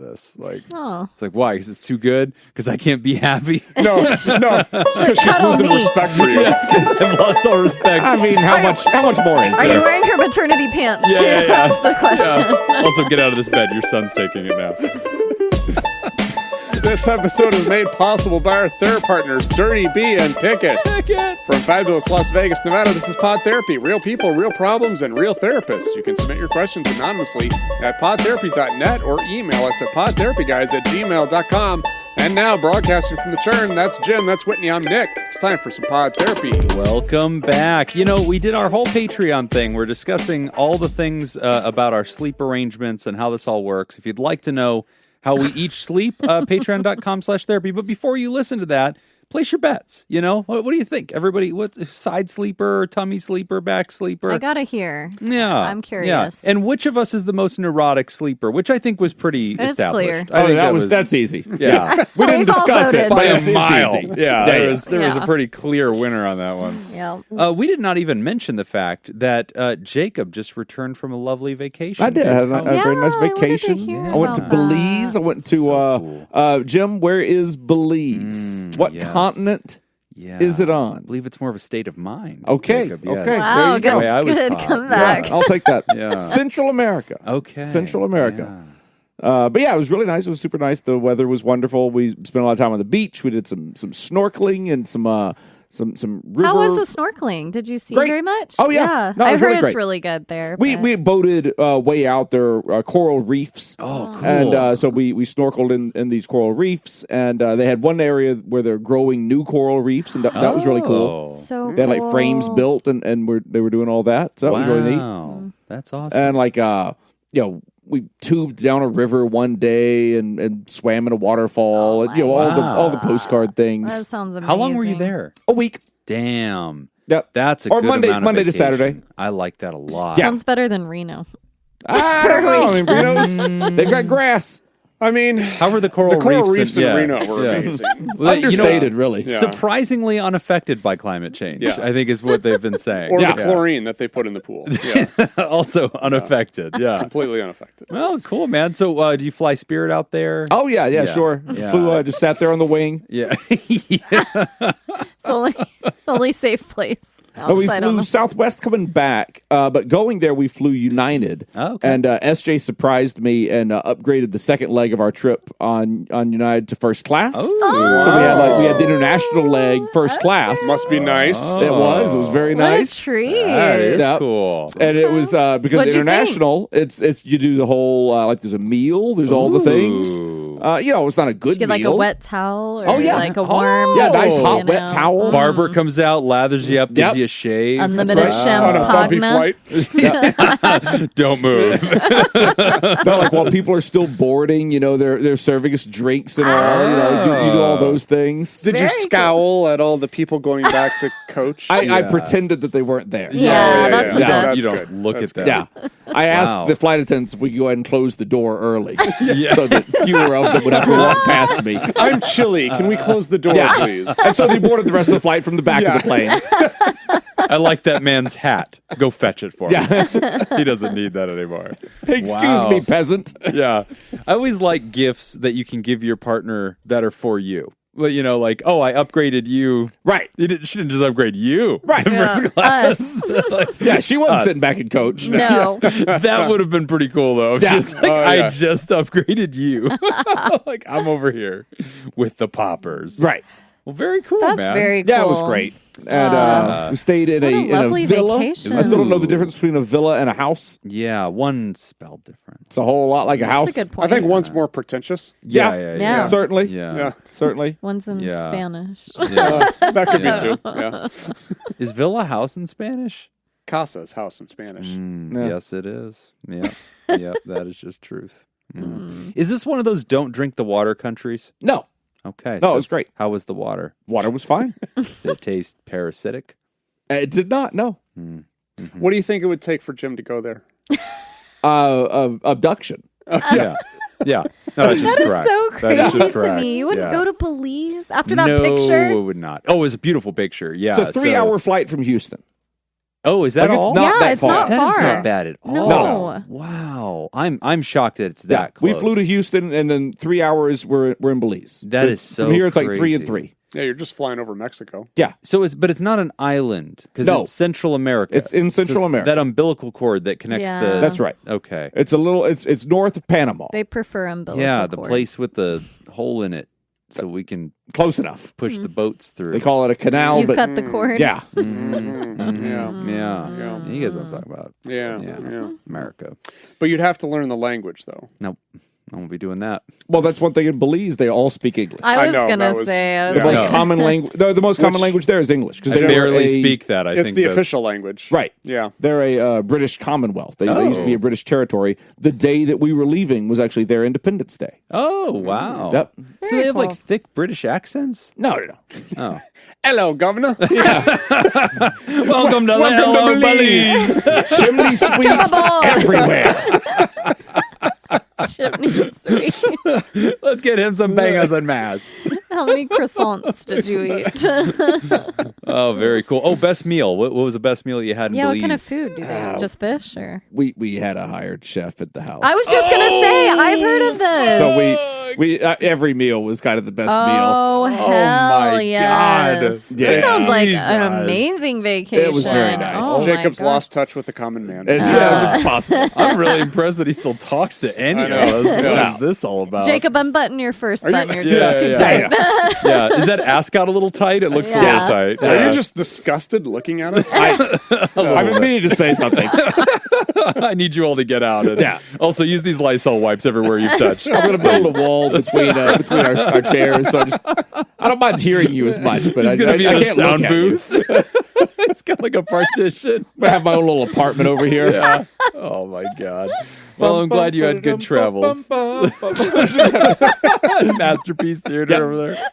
this. Like, it's like, why? Because it's too good? Because I can't be happy? No, it's because she's losing respect for you. Yes, because I've lost all respect. I mean, how much more is Are there? you wearing her maternity pants too? Yeah. That's the question. Yeah. Also, get out of this bed. Your son's taking it now. This episode is made possible by our therapy partners, Dirty B and Pickett. From fabulous Las Vegas, Nevada, this is Pod Therapy. Real people, real problems, and real therapists. You can submit your questions anonymously at podtherapy.net or email us at podtherapyguys@gmail.com. And now, broadcasting from the churn, that's Jim, that's Whitney, I'm Nick. It's time for some Pod Therapy. Welcome back. You know, we did our whole Patreon thing. We're discussing all the things about our sleep arrangements and how this all works. If you'd like to know how we each sleep, patreon.com/therapy. But before you listen to that, place your bets. You know, what do you think? Everybody, what side sleeper, tummy sleeper, back sleeper? I gotta hear. Yeah, I'm curious. Yeah. And which of us is the most neurotic sleeper? Which I think was pretty It's established. clear. I think That's easy. Yeah, We didn't We've all discuss it voted. by but a mile. It's easy. Yeah, there was Yeah. a pretty clear winner on that one. Yeah. We did not even mention the fact that Jacob just returned from a lovely vacation. I did. I had a very nice I wanted to vacation. hear I went to about Belize. I went to cool. Jim. Where is Belize? What yes. continent Yeah. is it I on? believe it's more of a state of mind. Okay. Jacob, yes. Okay. Wow, there you good, go. The way I was good taught. comeback. Yeah, I'll take that. Yeah. Central America. Okay. Central America. Yeah. But yeah, it was really nice. It was super nice. The weather was wonderful. We spent a lot of time on the beach. We did some snorkeling and some river. How was the snorkeling? Did you see Great. very much? Oh, yeah. No, it I was heard really it's great. really good there. We but- boated way out there, coral reefs. Oh, cool. And so we snorkeled in these coral reefs, and they had one area where they're growing new coral reefs, and that was really cool. So They had like cool. frames built, and they were doing all that. So that was really neat. Wow. That's awesome. And like we tubed down a river one day and swam in a waterfall, and all the postcard That things. sounds amazing. How long were you there? A week. Damn. Yep. That's a Or good Monday- amount of Monday to vacation. Saturday. I like that a lot. Yeah. Sounds better than Reno. I don't know. I mean, Reno's, they've got grass. I mean, How were the coral reefs in yeah, Reno were yeah. amazing. Well, you know, Understated, really. Yeah. surprisingly unaffected by climate change, Yeah. I think is what they've been saying. Or Yeah. the chlorine that they put in the pool. Yeah, Also unaffected, yeah. completely unaffected. Well, cool, man. So do you fly Spirit out there? Oh yeah, sure. Yeah. Flew, just sat there on the wing. Yeah. It's only safe place. We outside on flew the- Southwest coming back, but going there we flew United. Oh, okay. And SJ surprised me and upgraded the second leg of our trip on United to first class. Oh. So we had the international leg first class. Must be nice. It was very What nice. a treat. That is Yep. cool. And it was because What'd you international, it's you do the whole like there's a meal, there's all the things. Ooh. It's not a good Get like meal. a wet towel or Oh, yeah. like a warm. Yeah, nice Oh. hot you wet know. towel. Barber comes out, lathers you up, gives Yep. you a shave. Unlimited right. On a bumpy champagne. flight. Don't move. No, like while people are still boarding, they're serving us drinks and all. You do all those things. Did you Very scowl at all the people going back to coach? I pretended that they weren't there. Yeah, that's the You best. don't, you That's don't good. look That's at them. Yeah. I asked Wow. the flight attendants if we could go ahead and close the door early Yeah. so that fewer of them would have to walk past me. I'm chilly. Can we close the door, Yeah. please? And so they boarded the rest of the flight from the back of the plane. I like that man's hat. Go fetch it for him. Yeah. He doesn't need that anymore. Excuse Wow. me, peasant. Yeah. I always like gifts that you can give your partner that are for you. Well, like, oh, I upgraded you. Right. She didn't just upgrade you. Right. to first class. Us. Like, Yeah, she wasn't Us. sitting back in coach. No. that would have been pretty cool, though. Yeah. Just like, Oh, I yeah. just upgraded you. Like, I'm over here with the poppers. Right. Well, very cool, That's man. very cool. Yeah, it was great. And we stayed in What a in a lovely villa. vacation. I still don't know the difference between a villa and a house. Yeah, one spelled different. It's a whole lot like a house. That's a good I point. think one's more pretentious. Yeah. Yeah. Certainly. Yeah. Yeah. Certainly. One's in Yeah. Spanish. Yeah. That could Yeah. be too. Yeah. Is villa house in Spanish? Casa's house in Spanish. Yeah. Yes, it is. Yeah. Yep, that is just truth. Is this one of those don't drink the water countries? No. Okay. No, so it was great. How was the water? Water was fine. Did it taste parasitic? It did not, no. What do you think it would take for Jim to go there? Abduction. Yeah. Yeah. No, that's just That is correct. so That crazy is just to correct. me. You wouldn't Yeah. go to Belize after that no, picture? it would not. Oh, it was a beautiful picture. Yeah. It's a 3-hour flight from Houston. Oh, is that Like, it's all? not that it's far. not That is far. not bad at all. No. Wow. I'm shocked that it's Yeah. that close. We flew to Houston, and then 3 hours we're in Belize. That is so From here, it's like 3 crazy. and 3. Yeah, you're just flying over Mexico. Yeah. So but it's not an island because No. it's Central America. It's in Central it's America. That umbilical cord that connects Yeah. the. That's right. Okay. It's it's north of Panama. They prefer umbilical Yeah, the cord. place with the hole in it, so we can Close enough. push the boats through. They call it a canal, You but cut the cord. yeah. Yeah. You guys know what I'm talking about. Yeah. America. But you'd have to learn the language, though. Nope. I won't be doing that. Well, that's one thing in Belize. They all speak English. I I was know, gonna that was- say. The most No. common language. The most common language there is English because They they barely were speak that, I It's think. the that's- official language. Right. Yeah. They're a British Commonwealth. They used to be Oh. a British territory. The day that we were leaving was actually their Independence Day. Oh, wow. Yep. So Very they have like cool. thick British accents? No. Oh. Hello, Governor. Welcome to Welcome to Belize. Chimney sweeps aboard. everywhere. Chimney sweep. Let's get him some bangers and mash. How many croissants did you eat? Oh, very cool. Oh, best meal. What was the best meal you had in Yeah, what Belize? kind of food do they have? Just fish or? We had a hired chef at the house. I was just gonna say, I've heard of this. So we every meal was kind of the best meal. Oh, hell my yes. God. This Yeah. sounds like Jesus. an amazing vacation. It was very nice. Oh, my Jacob's God. lost touch with the common man. It's possible. I'm really impressed that he still talks to any I of know. us. What Yeah. is this all about? Jacob, unbutton your first button. You're Yeah, just too yeah. tight. Yeah, is that ascot a little tight? It looks a Yeah. little tight. Are Yeah. you just disgusted looking at us? I've been meaning to say something. I need you all to get out. And Yeah. Also, use these Lysol wipes everywhere you've touched. I'm going to build a wall between our chairs. So I don't mind hearing you as much, but He's going to be I in a can't sound look at you. booth. It's got like a partition. I have my own little apartment over here. Yeah. Oh my God. Well, I'm glad you had good travels. Masterpiece Theater over there.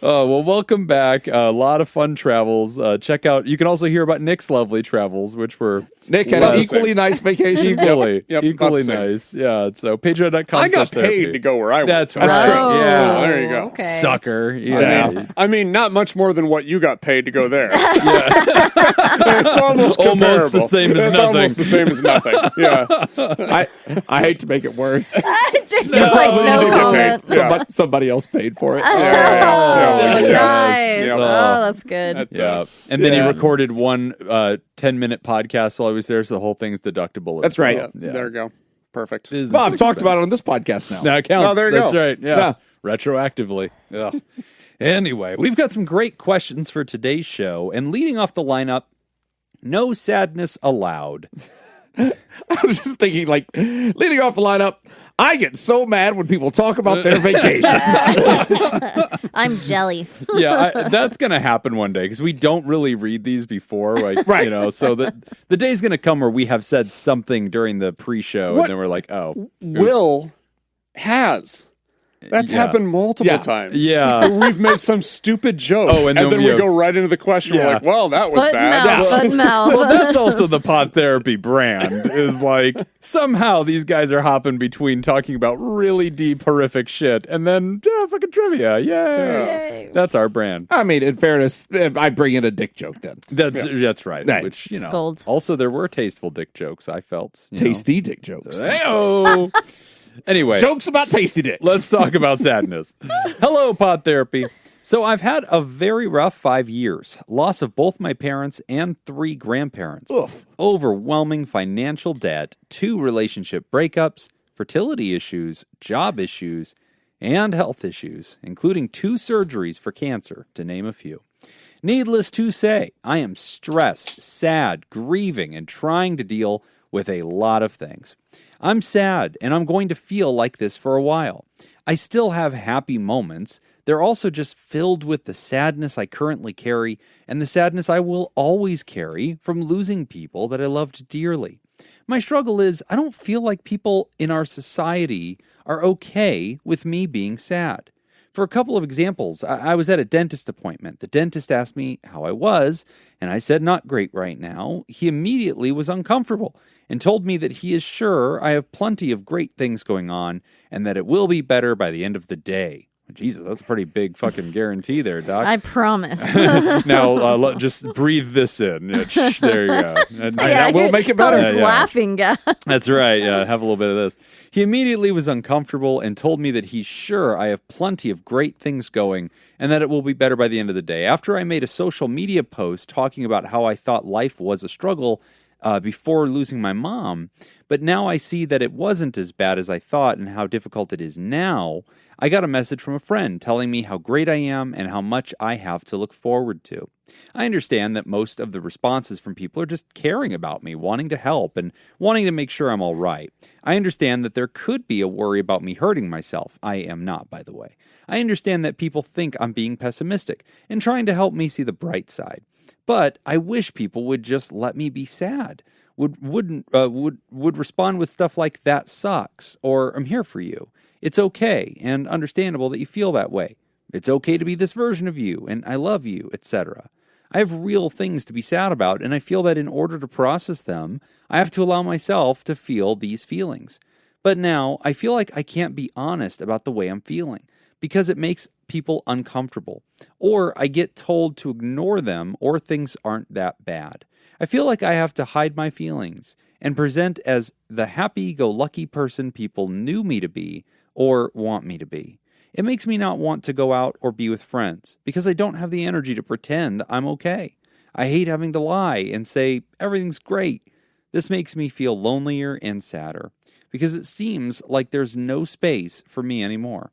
Oh, well, welcome back. A lot of fun travels. Check out, you can also hear about Nick's lovely travels, which were Nick had an less- equally nice vacation. equally, Yep, equally about the same. nice. Yeah. So patreon.com. I got paid to go where I went. That's so- right. That's true. Oh, Yeah. There you go. Okay. Sucker. Yeah. I mean, not much more than what you got paid to go there. It's almost Almost the comparable. same as it's nothing. almost the same as nothing. Yeah. I hate to make it worse. Jacob's You like, probably no did get paid. comment. Yeah. Somebody else paid for it. Oh, Yeah. nice. Yeah. Oh, that's good. That's, Yeah. And then he Yeah. recorded one 10-minute podcast while I was there, so the whole thing's deductible. as That's right. well. yeah. There we go. Perfect. Business Well, I've talked expense. about it on this podcast now. That counts. Oh, there you That's go. right. Yeah. Yeah. Retroactively. Yeah. Anyway, we've got some great questions for today's show. And leading off the lineup, no sadness allowed. I was just thinking, like, leading off the lineup, I get so mad when people talk about their vacations. I'm jelly. Yeah, that's going to happen one day because we don't really read these before. Like, Right. You know, so the day's going to come where we have said something during the pre-show What- and then we're like, oh. oops. Will has. That's Yeah. happened multiple Yeah. times. Yeah. We've made some stupid joke. Oh, and then then we we have- go right into the question. Yeah. We're like, well, that was Foot bad. mouth, foot mouth. Well, that's also the Pod Therapy brand. Is like somehow these guys are hopping between talking about really deep, horrific shit, and then fucking trivia. Yay! Yay. That's our brand. I mean, in fairness, I bring in a dick joke then. That's right. Right. Which you know. gold. Also, there were tasteful dick jokes. I felt you know. Tasty dick jokes. Hey-o. Anyway, Jokes about tasty dicks. let's talk about sadness. Hello, Pod Therapy. So I've had a very rough 5 years. Loss of both my parents and 3 grandparents. Oof. Overwhelming financial debt, 2 relationship breakups, fertility issues, job issues, and health issues, including 2 surgeries for cancer, to name a few. Needless to say, I am stressed, sad, grieving, and trying to deal with a lot of things. I'm sad, and I'm going to feel like this for a while. I still have happy moments. They're also just filled with the sadness I currently carry and the sadness I will always carry from losing people that I loved dearly. My struggle is I don't feel like people in our society are okay with me being sad. For a couple of examples, I was at a dentist appointment. The dentist asked me how I was, and I said not great right now. He immediately was uncomfortable and told me that he is sure I have plenty of great things going on and that it will be better by the end of the day. Jesus, that's a pretty big fucking guarantee there, Doc. I promise. Now, just breathe this in. Yeah, there you go. And we'll make it better. Those laughing guy. That's right. Yeah, have a little bit of this. He immediately was uncomfortable and told me that he's sure I have plenty of great things going and that it will be better by the end of the day. After I made a social media post talking about how I thought life was a struggle before losing my mom, but now I see that it wasn't as bad as I thought and how difficult it is now, I got a message from a friend telling me how great I am and how much I have to look forward to. I understand that most of the responses from people are just caring about me, wanting to help, and wanting to make sure I'm all right. I understand that there could be a worry about me hurting myself. I am not, by the way. I understand that people think I'm being pessimistic and trying to help me see the bright side. But I wish people would just let me be sad. Would respond with stuff like, that sucks, or I'm here for you. It's okay and understandable that you feel that way. It's okay to be this version of you, and I love you, etc. I have real things to be sad about, and I feel that in order to process them, I have to allow myself to feel these feelings. But now, I feel like I can't be honest about the way I'm feeling, because it makes people uncomfortable, or I get told to ignore them, or things aren't that bad. I feel like I have to hide my feelings and present as the happy-go-lucky person people knew me to be or want me to be. It makes me not want to go out or be with friends because I don't have the energy to pretend I'm okay. I hate having to lie and say everything's great. This makes me feel lonelier and sadder because it seems like there's no space for me anymore.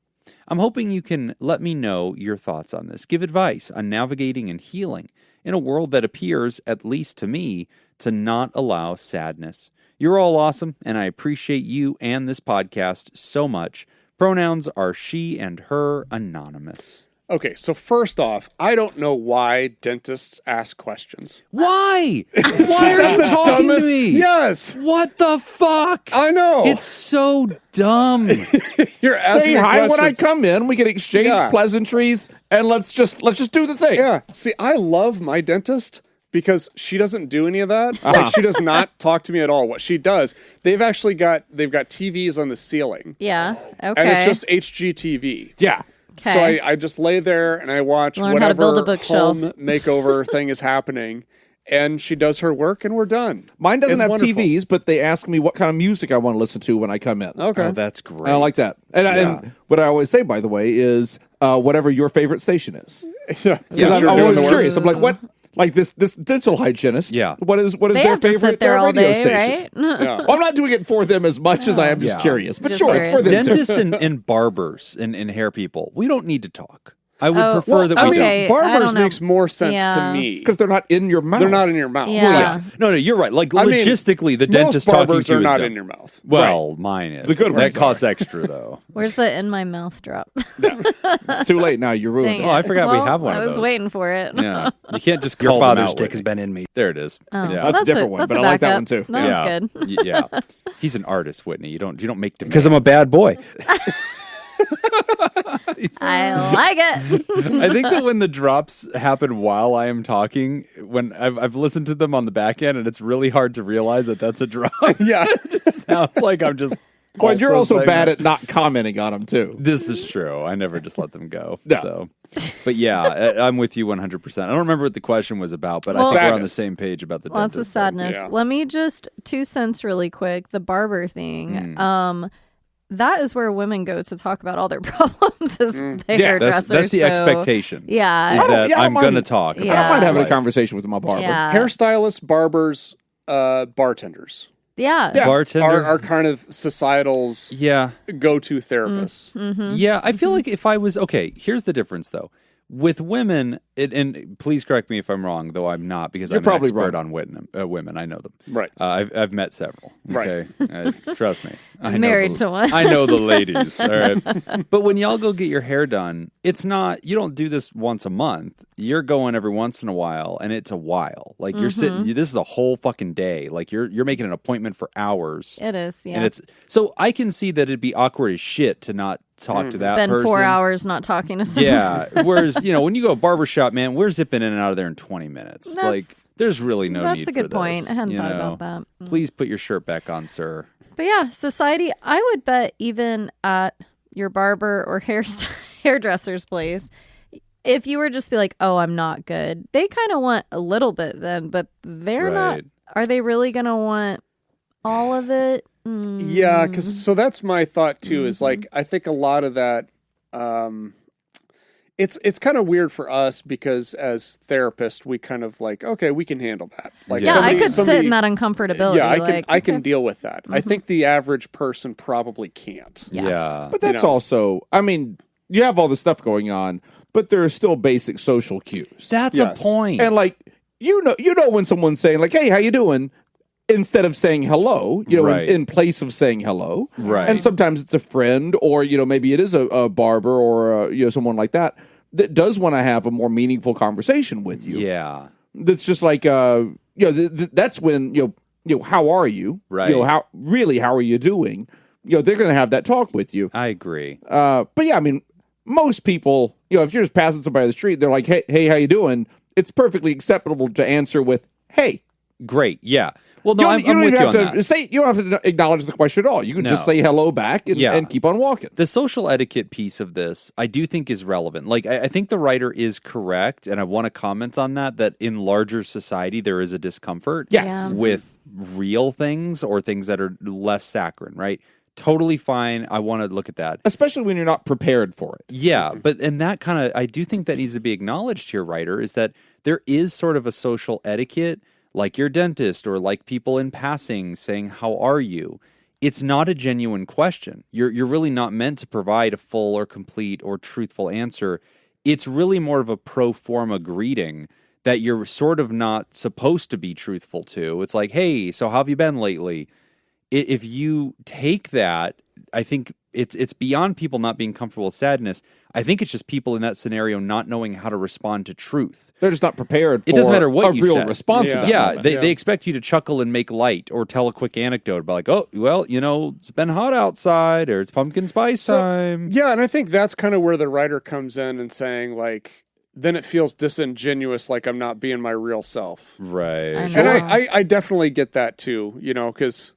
I'm hoping you can let me know your thoughts on this. Give advice on navigating and healing in a world that appears, at least to me, to not allow sadness. You're all awesome, and I appreciate you and this podcast so much. Pronouns are she and her, anonymous. Okay, so first off, I don't know why dentists ask questions. Why? Why are you talking to me? Yes. What the fuck? I know. It's so dumb. You're asking Say hi when I questions. come in. We can exchange pleasantries, and let's just do the thing. Yeah. See, I love my dentist because she doesn't do any of that. Like, she does not talk to me at all. What she does, they've got TVs on the ceiling. Yeah. Okay. And it's just HGTV. Yeah. Okay. So I just lay there and I watch Learn how to build a whatever bookshelf. home makeover thing is happening. And she does her work and we're done. Mine doesn't It's have wonderful. TVs, but they ask me what kind of music I want to listen to when I come in. Okay. Oh, that's great. And I like that. And what I always say, by the way, is whatever your favorite station is. Yeah. Yeah, Since you're I'm doing always the work. curious. I'm like, what? Like this dental hygienist. Yeah. What is They their have to favorite sit there all radio day, station? right? Yeah. Well, I'm not doing it for them as much as I am just Yeah. curious. But Just sure, it's for curious. them too. Dentists and barbers and hair people, we don't need to talk. I would Oh, prefer that we okay. don't. I Barbers don't know. makes more sense Yeah. to me. Because they're not in your mouth. They're not in your mouth. Yeah. Well, yeah. No, you're right. Like, I mean, logistically, the most dentist talking barbers to you are is not dumb. in your mouth. Well, mine is. The good That ones costs extra, though. Where's the in my mouth drop? It's too late now. You're ruined. Dang Oh, it. I forgot we Well, have one I of was those. waiting for it. Yeah. You can't just Your call them father's out dick with has it. been in me. There it is. Oh, Yeah. That's a different one, that's but a I like that backup. one too. That yeah. was good. Yeah. He's an artist, Whitney. You don't make demands. Because I'm a bad boy. I like it. I think that when the drops happen while I am talking, when I've listened to them on the back end, and it's really hard to realize that that's a drop. Yeah. It just sounds like I'm just. Well, you're also saying bad that. at not commenting on them too. This is true. I never just let them go. No. So, but yeah, I'm with you 100%. I don't remember what the question was about, but I Well- think we're on the Sadness. same page about the Lots of dentist thing. sadness. Yeah. Let me just 2 cents really quick. The barber thing. That is where women go to talk about all their problems as their hairdresser. That's the so- expectation. Yeah. Is that yeah, I I'm don't going to mind- talk. Yeah. I don't mind having a Right. conversation with my barber. Yeah. Hairstylists, barbers, bartenders Yeah. Bartender. are kind of societal's Yeah. go-to therapists. Yeah, I feel like if I was okay, here's the difference though. With women, and please correct me if I'm wrong, though I'm not, because You're I'm probably an expert wrong. on women. I know them. Right. I've met several. Okay, trust me. I know Married to one. I know the ladies. All right. But when y'all go get your hair done, it's not. You don't do this once a month. You're going every once in a while, and it's a while. Like you're sitting. This is a whole fucking day. Like you're making an appointment for hours. It is. Yeah. And it's so I can see that it'd be awkward as shit to not talk to that Spend person. 4 hours not talking to someone. Yeah. Whereas, when you go to a barbershop, man, we're zipping in and out of there in 20 minutes. Like, there's really no That's need a good for this, point. I hadn't you thought know? about that. Please put your shirt back on, sir. But yeah, society, I would bet even at your barber or hairstylist, hairdresser's place, if you were just be like, oh, I'm not good, they kind of want a little bit then, but they're not. Are they really going to want all of it? Yeah, so that's my thought too, is like, I think a lot of that, it's kind of weird for us because as therapists, we kind of like, okay, we can handle that. Like, I could sit in that uncomfortability. Yeah, I can deal with that. I think the average person probably can't. Yeah. But that's also, I mean, you have all this stuff going on, but there are still basic social cues. That's a point. And like, you know when someone's saying like, hey, how you doing? Instead of saying hello, in place of saying hello. Right. And sometimes it's a friend or, maybe it is a barber or, someone like that does want to have a more meaningful conversation with you. Yeah. That's just like, that's when, how are you? Right. How are you doing? They're going to have that talk with you. I agree. But yeah, I mean, most people, if you're just passing somebody on the street, they're like, hey, how you doing? It's perfectly acceptable to answer with, hey. Great. Yeah. Well, no, you don't I'm with even you on have to that. say. You don't have to acknowledge the question at all. You can just say hello back and keep on walking. The social etiquette piece of this, I do think, is relevant. Like, I think the writer is correct, and I want to comment on that in larger society there is a discomfort with real things or things that are less saccharine, right? Totally fine. I want to look at that. Especially when you're not prepared for it. Yeah, and that kind of, I do think that needs to be acknowledged here, writer, is that there is sort of a social etiquette, like your dentist or like people in passing saying, how are you? It's not a genuine question. You're really not meant to provide a full or complete or truthful answer. It's really more of a pro forma greeting that you're sort of not supposed to be truthful to. It's like, hey, so how have you been lately? If you take that, I think it's beyond people not being comfortable with sadness. I think it's just people in that scenario not knowing how to respond to truth. They're just not prepared for it doesn't matter what a you real said. response. Yeah, they expect you to chuckle and make light or tell a quick anecdote about like, oh, well, it's been hot outside or it's pumpkin spice time. Yeah, and I think that's kind of where the writer comes in and saying like, then it feels disingenuous, like I'm not being my real self. Right. And I definitely get that too, because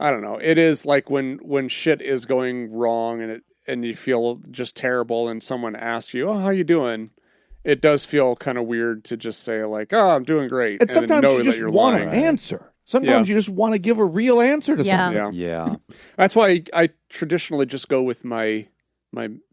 I don't know. It is like when shit is going wrong and you feel just terrible and someone asks you, oh, how you doing? It does feel kind of weird to just say like, oh, I'm doing great. And sometimes you just want an answer. Sometimes you just want to give a real answer to something. Yeah. That's why I traditionally just go with my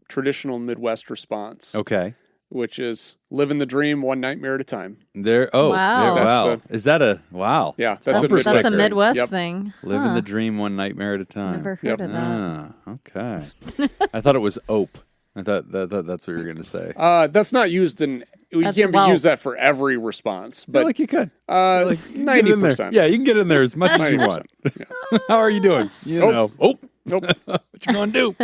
traditional Midwest response. Okay. Which is living the dream one nightmare at a time. Wow. Is that a wow? Yeah, that's a Midwest thing. Living the dream one nightmare at a time. Never heard of that. Okay. I thought it was ope. I thought that's what you were going to say. That's not used in. You can't use that for every response, but like you could. 90%. Yeah, you can get in there as much as you want. Yeah. How are you doing? Know. Nope. What you gonna do?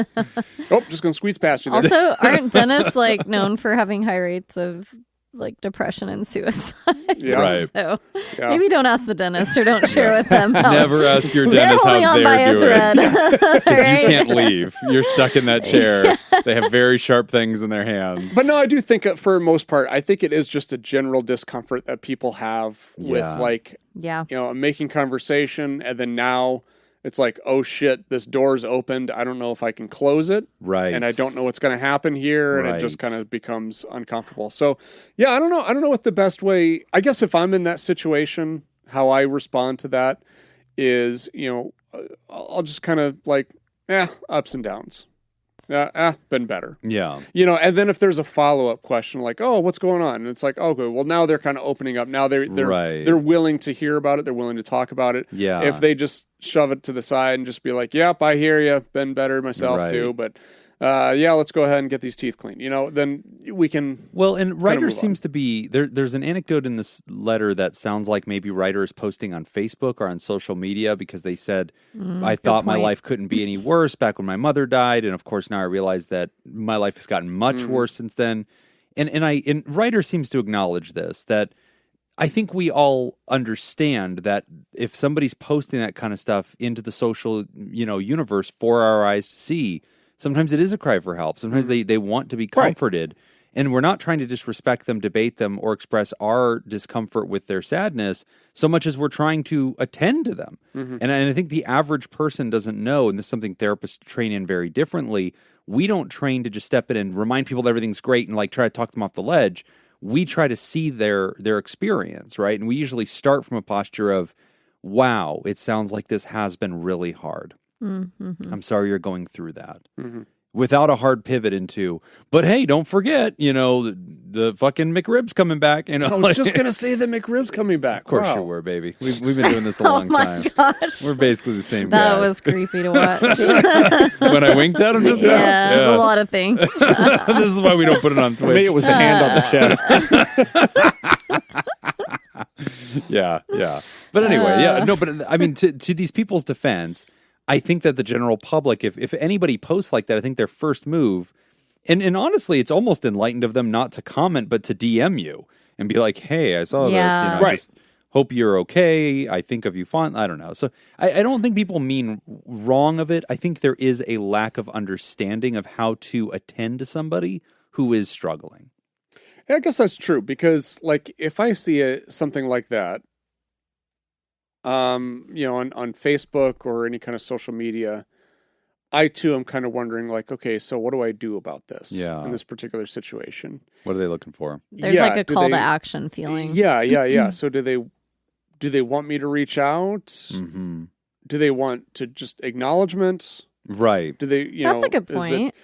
Just gonna squeeze past you there. Also, aren't dentists like known for having high rates of like depression and suicide? Yeah. Right. So maybe don't ask the dentist or don't share with them. Never ask your dentist how they're doing. Because you can't leave. You're stuck in that chair. They have very sharp things in their hands. But no, I do think for the most part, I think it is just a general discomfort that people have with making conversation, and then now it's like, oh shit, this door's opened. I don't know if I can close it. Right. And I don't know what's going to happen here. And it just kind of becomes uncomfortable. So yeah, I don't know. I don't know what the best way, I guess if I'm in that situation, how I respond to that is, I'll just kind of like, ups and downs. Been better. Yeah. And then if there's a follow-up question like, oh, what's going on? And it's like, okay, well now they're kind of opening up. Now they're willing to hear about it. They're willing to talk about it. Yeah. If they just shove it to the side and just be like, yep, I hear you. Been better myself too. But let's go ahead and get these teeth clean. Then we can. Well, and Ryder seems to be there's an anecdote in this letter that sounds like maybe Ryder is posting on Facebook or on social media because they said, I thought my life couldn't be any worse back when my mother died. And of course, now I realize that my life has gotten much worse since then. And Ryder seems to acknowledge this, that I think we all understand that if somebody's posting that kind of stuff into the social, universe for our eyes to see, sometimes it is a cry for help. Sometimes they want to be comforted. And we're not trying to disrespect them, debate them, or express our discomfort with their sadness so much as we're trying to attend to them. And I think the average person doesn't know, and this is something therapists train in very differently. We don't train to just step in and remind people that everything's great and like try to talk them off the ledge. We try to see their experience, right? And we usually start from a posture of, wow, it sounds like this has been really hard. I'm sorry you're going through that. Without a hard pivot into, but hey, don't forget, the fucking McRib's coming back. I was just going to say the McRib's coming back. Of course you were, baby. We've been doing this a long time. Gosh. We're basically the same That guy. was creepy to watch. When I winked at him just now? Yeah, a lot of things. This is why we don't put it on Twitch. For me, it was the hand on the chest. Yeah. But anyway, but I mean, to these people's defense, I think that the general public, if anybody posts like that, I think their first move, and honestly, it's almost enlightened of them not to comment, but to DM you and be like, hey, I saw this, I just hope you're okay. I think of you fond. I don't know. So I don't think people mean wrong of it. I think there is a lack of understanding of how to attend to somebody who is struggling. Yeah, I guess that's true because, like, if I see something like that, on Facebook or any kind of social media, I too am kind of wondering, like, okay, so what do I do about this in this particular situation? What are they looking for? There's like a call to action feeling. Yeah. So do they want me to reach out? Do they want to just acknowledgement? Right. Do they, That's a good point.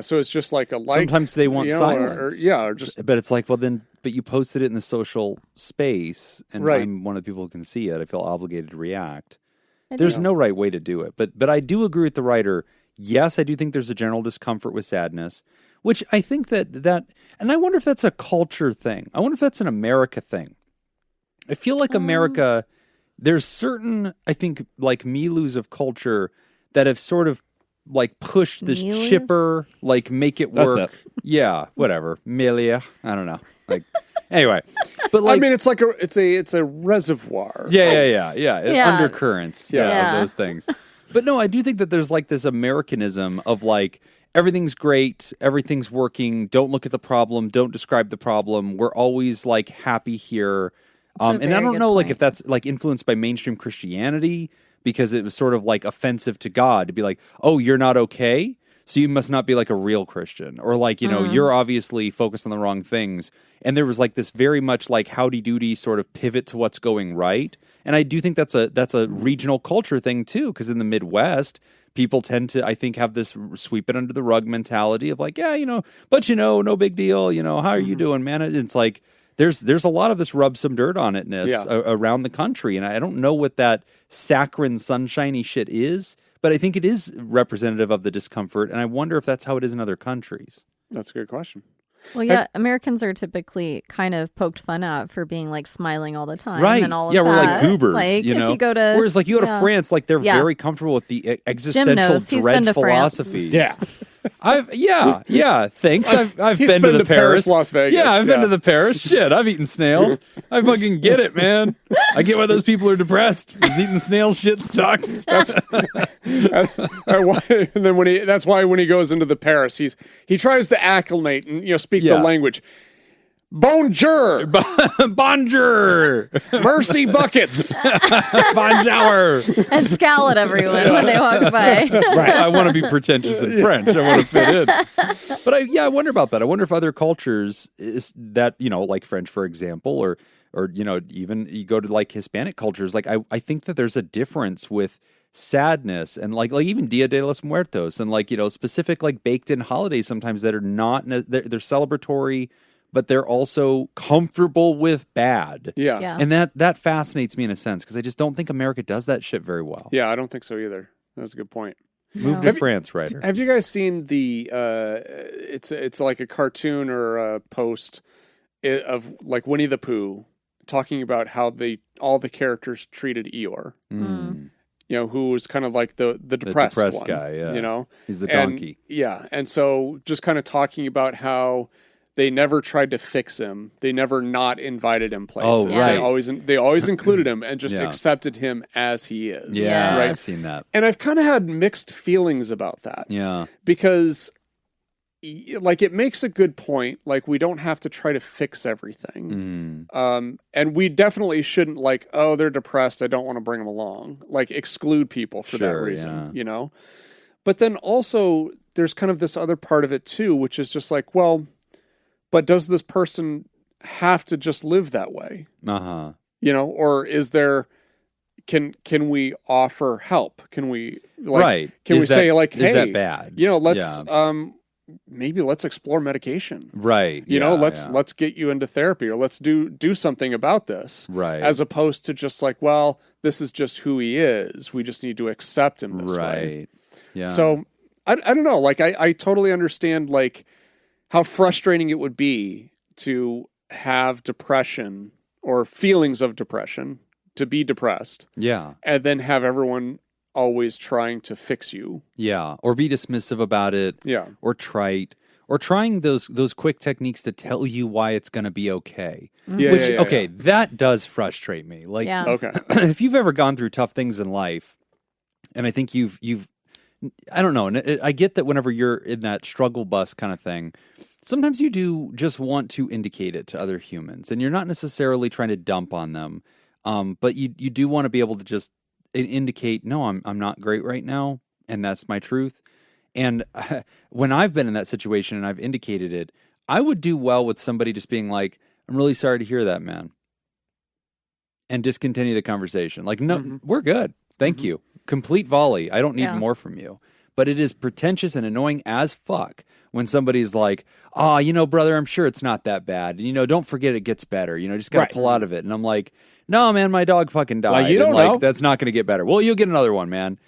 So it's just like a like. Sometimes they want silence. Or just. But it's like, well, then, but you posted it in the social space, and I'm one of the people who can see it. I feel obligated to react. There's no right way to do it. But I do agree with the writer. Yes, I do think there's a general discomfort with sadness, which I think that, and I wonder if that's a culture thing. I wonder if that's an America thing. I feel like America, there's certain, I think, like milieus of culture that have sort of like pushed this chipper, like make it work. That's it. Yeah, whatever. Milieu. I don't know. Like, anyway, but like, I mean, it's like it's a reservoir. Yeah. Yeah. Undercurrents. Yeah. Of those things. But no, I do think that there's like this Americanism of like, everything's great, everything's working, don't look at the problem, don't describe the problem, we're always like happy here. And I don't know like if that's like influenced by mainstream Christianity, because it was sort of like offensive to God to be like, oh, you're not okay, so you must not be like a real Christian, or like, you're obviously focused on the wrong things. And there was like this very much like howdy-doody sort of pivot to what's going right. And I do think that's a regional culture thing too, because in the Midwest, people tend to, I think, have this sweep it under the rug mentality of like, but no big deal. How are you doing, man? It's like, there's a lot of this rub some dirt on itness around the country. And I don't know what that saccharine, sunshiny shit is, but I think it is representative of the discomfort. And I wonder if that's how it is in other countries. That's a good question. Well, yeah, Americans are typically kind of poked fun at for being like smiling all the time, right? And all of we're that. like goobers, Like, if you go to, whereas like you go to France, like they're very comfortable with the existential dread philosophies. France. Thanks. I've been to the Paris, Las Vegas. Yeah, I've been to the Paris. Shit, I've eaten snails. I fucking get it, man. I get why those people are depressed. Because eating snails shit sucks. And then that's why when he goes into the Paris, he tries to acclimate and speak the language. Bonjour, bonjour, mercy buckets, bonjour, and scowl at everyone when they walk by. Right. I want to be pretentious in French. I want to fit in. But I wonder about that. I wonder if other cultures is that like French, for example, or even you go to like Hispanic cultures. Like I think that there's a difference with sadness and like even Dia de los Muertos and like specific like baked in holidays sometimes that are not they're celebratory, but they're also comfortable with bad. Yeah. And that fascinates me in a sense because I just don't think America does that shit very well. Yeah, I don't think so either. That's a good point. Move to France, writer. Have you guys seen the it's like a cartoon or a post of like Winnie the Pooh talking about how all the characters treated Eeyore. Who was kind of like the depressed one, guy, yeah. He's the and, donkey. And so just kind of talking about how they never tried to fix him. They never not invited him places. Oh, right. They always included him and just accepted him as he is. Yeah, right? I've seen that. And I've kind of had mixed feelings about that. Yeah. Because like it makes a good point. Like we don't have to try to fix everything. And we definitely shouldn't like, oh, they're depressed, I don't want to bring them along. Like exclude people for that reason, you know? But then also there's kind of this other part of it too, which is just like, well, but does this person have to just live that way? You know, or is there, can we offer help? Can we like, can we say like, hey, is that bad? You know, let's, maybe let's explore medication. Right. You know, let's get you into therapy, or let's do something about this. Right. As opposed to just like, well, this is just who he is. We just need to accept him this way. Yeah. So I don't know. Like I totally understand like how frustrating it would be to have depression or feelings of depression, to be depressed. Yeah. And then have everyone always trying to fix you. Yeah. Or be dismissive about it. Yeah. Or trite. Or trying those quick techniques to tell you why it's going to be okay. That does frustrate me. Like, if you've ever gone through tough things in life, and I think you've I don't know, and I get that whenever you're in that struggle bus kind of thing, sometimes you do just want to indicate it to other humans, and you're not necessarily trying to dump on them, but you do want to be able to just indicate, no, I'm not great right now, and that's my truth. And when I've been in that situation and I've indicated it, I would do well with somebody just being like, I'm really sorry to hear that, man, and discontinue the conversation. Like, no, we're good. Thank you. Complete volley. I don't need more from you. But it is pretentious and annoying as fuck when somebody's like, oh, you know, brother, I'm sure it's not that bad. And, you know, don't forget it gets better. You know, just got to pull out of it. And I'm like, no, man, my dog fucking died. Well, you don't know. That's not going to get better. Well, you'll get another one, man.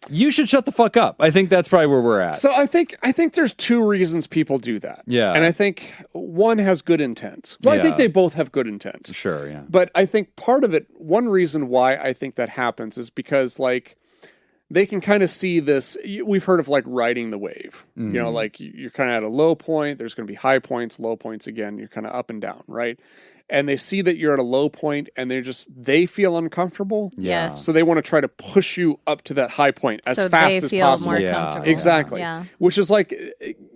You should shut the fuck up. I think that's probably where we're at. So I think there's two reasons people do that. Yeah. And I think one has good intent. Well, I think they both have good intent. Sure, yeah. But I think part of it, one reason why I think that happens is because like they can kind of see this. We've heard of like riding the wave. You know, like you're kind of at a low point. There's going to be high points, low points again. You're kind of up and down, right? And they see that you're at a low point and they feel uncomfortable. Yes. So they want to try to push you up to that high point as fast as possible. More comfortable. Exactly. Yeah. Which is like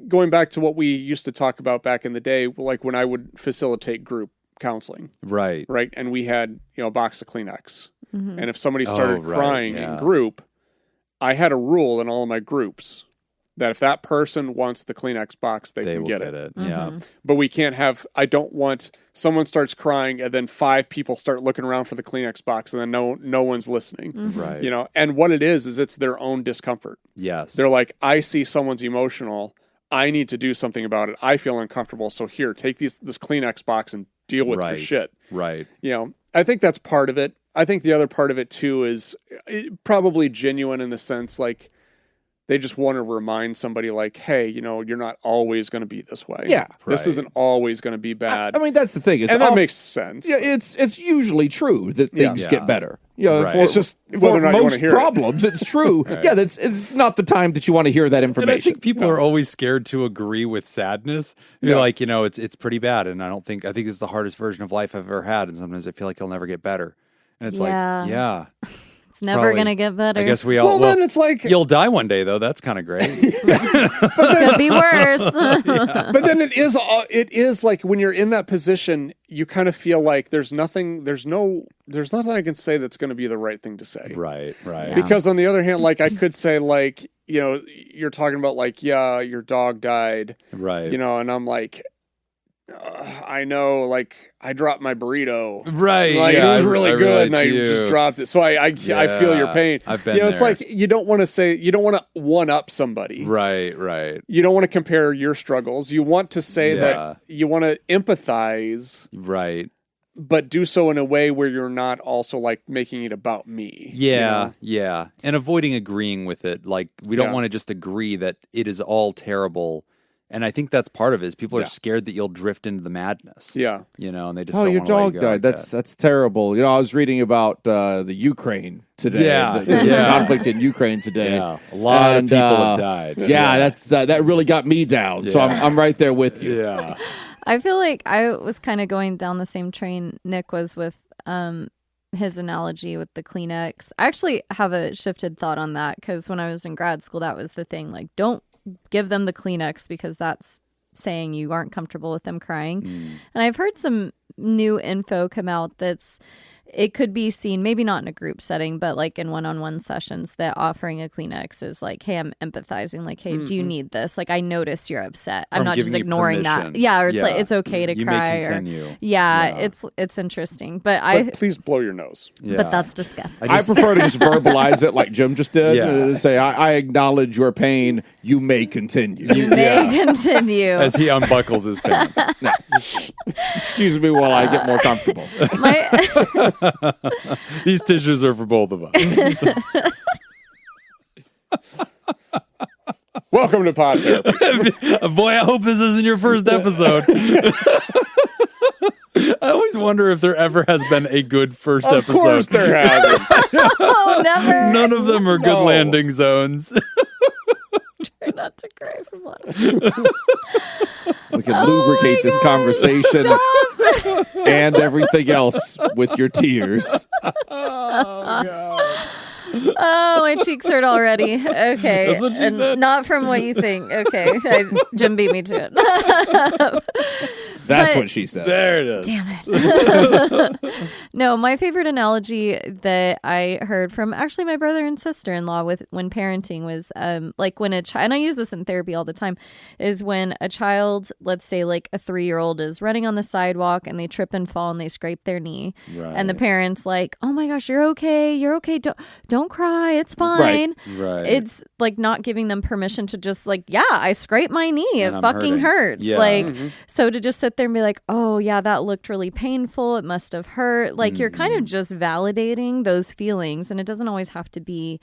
going back to what we used to talk about back in the day, like when I would facilitate group counseling. Right. Right. And we had, you know, a box of Kleenex. And if somebody started crying in group, I had a rule in all of my groups that if that person wants the Kleenex box, they can get it. Yeah. But we can't have, I don't want someone starts crying and then 5 people start looking around for the Kleenex box and then no one's listening. Right. You know, and what it is it's their own discomfort. Yes. They're like, I see someone's emotional. I need to do something about it. I feel uncomfortable. So here, take this Kleenex box and deal with your shit. Right. You know, I think that's part of it. I think the other part of it too is probably genuine in the sense like they just want to remind somebody like, hey, you know, you're not always going to be this way. Yeah. This isn't always going to be bad. I mean, that's the thing. And that makes sense. Yeah, it's usually true that things get better. You know, it's just whether or not you want to hear problems, it's true. Yeah, it's not the time that you want to hear that information. And I think people are always scared to agree with sadness. You're like, you know, it's pretty bad, and I think it's the hardest version of life I've ever had, and sometimes I feel like it'll never get better. And it's it's never going to get better. I guess we all. Well, then it's like you'll die one day, though. That's kind of great. Could be worse. But then it is like when you're in that position, you kind of feel like there's nothing I can say that's going to be the right thing to say. Right. Yeah. Because on the other hand, like I could say like, you know, you're talking about like, yeah, your dog died. Right. You know, and I'm like, I know, like I dropped my burrito. Right. Like it was really good, and I too. just dropped it. So I feel your pain. I've been it's like you don't want to one up somebody. Right. You don't want to compare your struggles. You want to say that you want to empathize. Right. But do so in a way where you're not also like making it about me. Yeah, yeah. And avoiding agreeing with it. Like we don't want to just agree that it is all terrible. And I think that's part of it. Is people are scared that you'll drift into the madness. Yeah, you know, and they just your dog died. Like that's terrible. You know, I was reading about the Ukraine today. Yeah, the conflict in Ukraine today. Yeah, a lot of people have died. Yeah, that's that really got me down. Yeah. So I'm right there with you. Yeah, I feel like I was kind of going down the same train Nick was with his analogy with the Kleenex. I actually have a shifted thought on that because when I was in grad school, that was the thing. Like, don't give them the Kleenex because that's saying you aren't comfortable with them crying. And I've heard some new info come out it could be seen, maybe not in a group setting, but like in one-on-one sessions, that offering a Kleenex is like, hey, I'm empathizing. Like, hey, do you need this? Like, I notice you're upset. I'm not just ignoring that. Yeah, or it's like, it's okay to cry. You may continue. It's interesting. But please blow your nose. Yeah. But that's disgusting. I prefer to just verbalize it like Jim just did. Say, I acknowledge your pain. You may continue. You may continue. As he unbuckles his pants. No. Excuse me while I get more comfortable. These tissues are for both of us. Welcome to Pod Therapy. Boy, I hope this isn't your first episode. I always wonder if there ever has been a good first episode. Of course there hasn't. No, never. None of them are good landing zones. Try not to cry from laughter. We can lubricate this conversation and everything else with your tears. Oh, God. Oh, my cheeks hurt already. Okay. That's what she said. Not from what you think. Okay. Jim beat me to it. That's what she said. There it is. Damn it. No, my favorite analogy that I heard from actually my brother and sister-in-law when parenting was like when a child, and I use this in therapy all the time, is when a child, let's say like a 3-year-old is running on the sidewalk and they trip and fall and they scrape their knee. Right. And the parent's like, oh my gosh, you're okay. You're okay. Don't cry. It's fine. Right. It's like not giving them permission to just like, yeah, I scraped my knee. And it I'm fucking hurting. hurts. Yeah. Like, so to just sit there and be like, oh yeah, that looked really painful. It must have hurt. Like you're kind of just validating those feelings, and it doesn't always have to be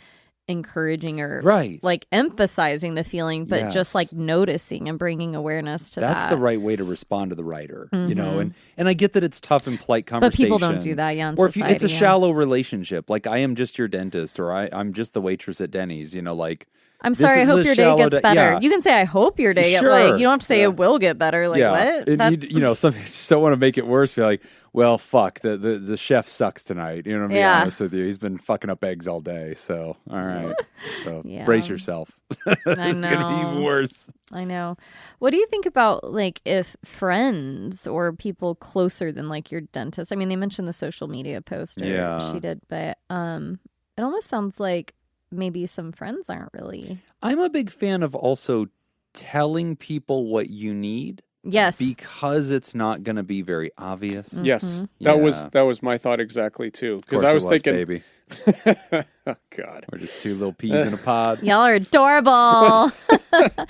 encouraging or like emphasizing the feeling, but just like noticing and bringing awareness to that. That's the right way to respond to the writer, you know, and I get that it's tough in polite conversation. But people don't do that, in or society, if it's a shallow relationship, like I am just your dentist, or I'm just the waitress at Denny's, you know, like. I'm sorry, I hope your day gets better. You can say, I hope your day gets like, you don't have to say it will get better. Like, what? You know, some just don't want to make it worse. Be like, well, fuck, the chef sucks tonight. You know what I'm being honest with you. He's been fucking up eggs all day. So, all right. So, brace yourself. It's going to be even worse. I know. What do you think about, like, if friends or people closer than, like, your dentist? I mean, they mentioned the social media post she did, but it almost sounds like maybe some friends aren't really. I'm a big fan of also telling people what you need. Yes. Because it's not going to be very obvious. Yes. That was my thought exactly too. Because I was thinking, baby. Oh, God. We're just two little peas in a pod. Y'all are adorable.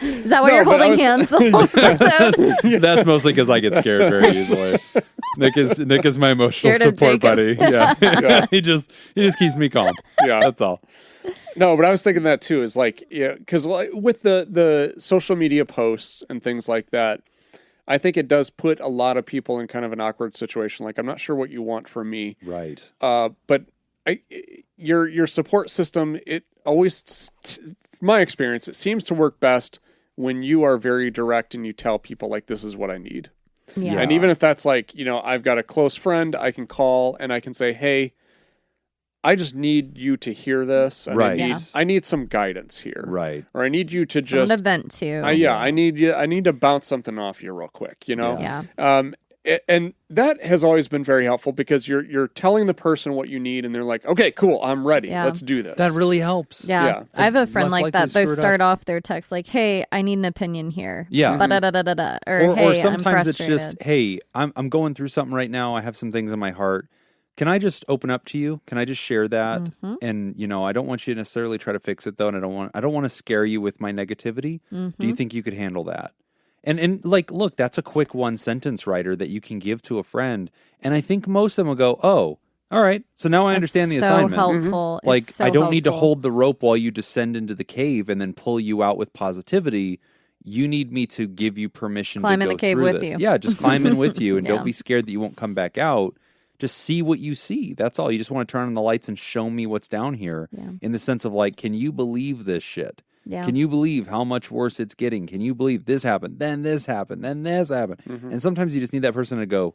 Is that why you're holding hands the whole episode? That's mostly because I get scared very easily. Nick is my emotional support buddy. Yeah. He just keeps me calm. Yeah. That's all. No, but I was thinking that too, is like, because with the social media posts and things like that, I think it does put a lot of people in kind of an awkward situation. Like, I'm not sure what you want from me. Right. But your support system, it always, from my experience, it seems to work best when you are very direct and you tell people, like, this is what I need. Yeah. And even if that's like, you know, I've got a close friend, I can call and I can say, hey, I just need you to hear this. I need some guidance here. Right. Or I need you to just an event too. I need to bounce something off you real quick, you know? Yeah. And that has always been very helpful because you're telling the person what you need and they're like, okay, cool, I'm ready. Yeah. Let's do this. That really helps. Yeah. I have a friend like that. They start off their text like, hey, I need an opinion here. Yeah. Or hey, sometimes I'm it's just, hey, I'm going through something right now. I have some things in my heart. Can I just open up to you? Can I just share that? And, you know, I don't want you to necessarily try to fix it though. And I don't want to scare you with my negativity. Do you think you could handle that? And like, look, that's a quick 1-sentence writer that you can give to a friend. And I think most of them will go, oh, all right. So now I understand the assignment. Helpful. Like, I don't need to hold the rope while you descend into the cave and then pull you out with positivity. You need me to give you permission climb to in go the cave through with this. you. Yeah, just climb in with you and don't be scared that you won't come back out. Just see what you see. That's all. You just want to turn on the lights and show me what's down here in the sense of like, can you believe this shit? Yeah. Can you believe how much worse it's getting? Can you believe this happened, then this happened, then this happened? And sometimes you just need that person to go,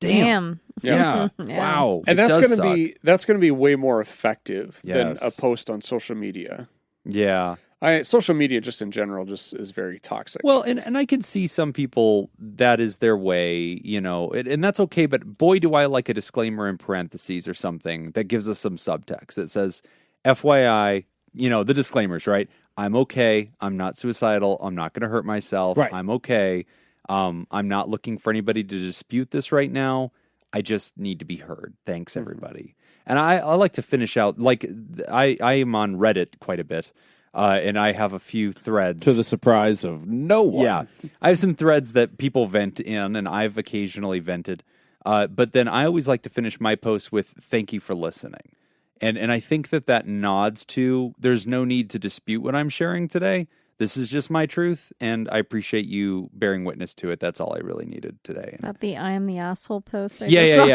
damn. Yeah. Wow. And that's going to be way more effective than a post on social media. Yeah. Social media just in general just is very toxic. Well, and I can see some people that is their way, and that's okay. But boy, do I like a disclaimer in parentheses or something that gives us some subtext that says, FYI, the disclaimers, right? I'm okay. I'm not suicidal. I'm not going to hurt myself. Right. I'm okay. I'm not looking for anybody to dispute this right now. I just need to be heard. Thanks, everybody. And I like to finish out, like, I am on Reddit quite a bit, and I have a few threads. To the surprise of no one. Yeah. I have some threads that people vent in, and I've occasionally vented. But then I always like to finish my posts with, thank you for listening. And I think that nods to, there's no need to dispute what I'm sharing today. This is just my truth, and I appreciate you bearing witness to it. That's all I really needed today. About the I am the asshole post. Yeah.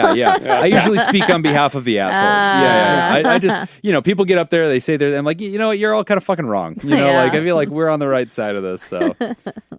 I usually speak on behalf of the assholes. I just, people get up there, they say I'm like, you know what, you're all kind of fucking wrong. I feel like we're on the right side of this. So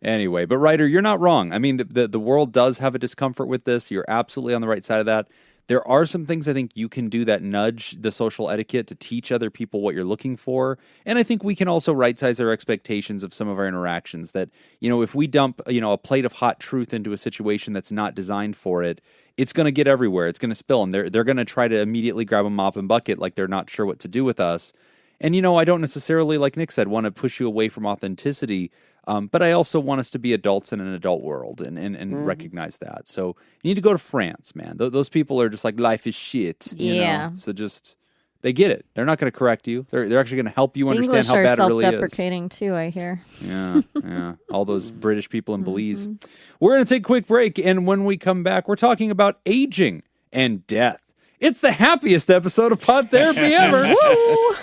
anyway, but Ryder, you're not wrong. I mean, the world does have a discomfort with this. You're absolutely on the right side of that. There are some things I think you can do that nudge the social etiquette to teach other people what you're looking for. And I think we can also right-size our expectations of some of our interactions that, if we dump, a plate of hot truth into a situation that's not designed for it, it's going to get everywhere. It's going to spill. And they're going to try to immediately grab a mop and bucket like they're not sure what to do with us. And, I don't necessarily, like Nick said, want to push you away from authenticity. But I also want us to be adults in an adult world and recognize that. So you need to go to France, man. Those people are just like, life is shit. So just, they get it. They're not going to correct you. They're actually going to help you understand how bad it really is. Self-deprecating too, I hear. Yeah. All those British people in Belize. We're going to take a quick break. And when we come back, we're talking about aging and death. It's the happiest episode of Pod Therapy ever. Woo!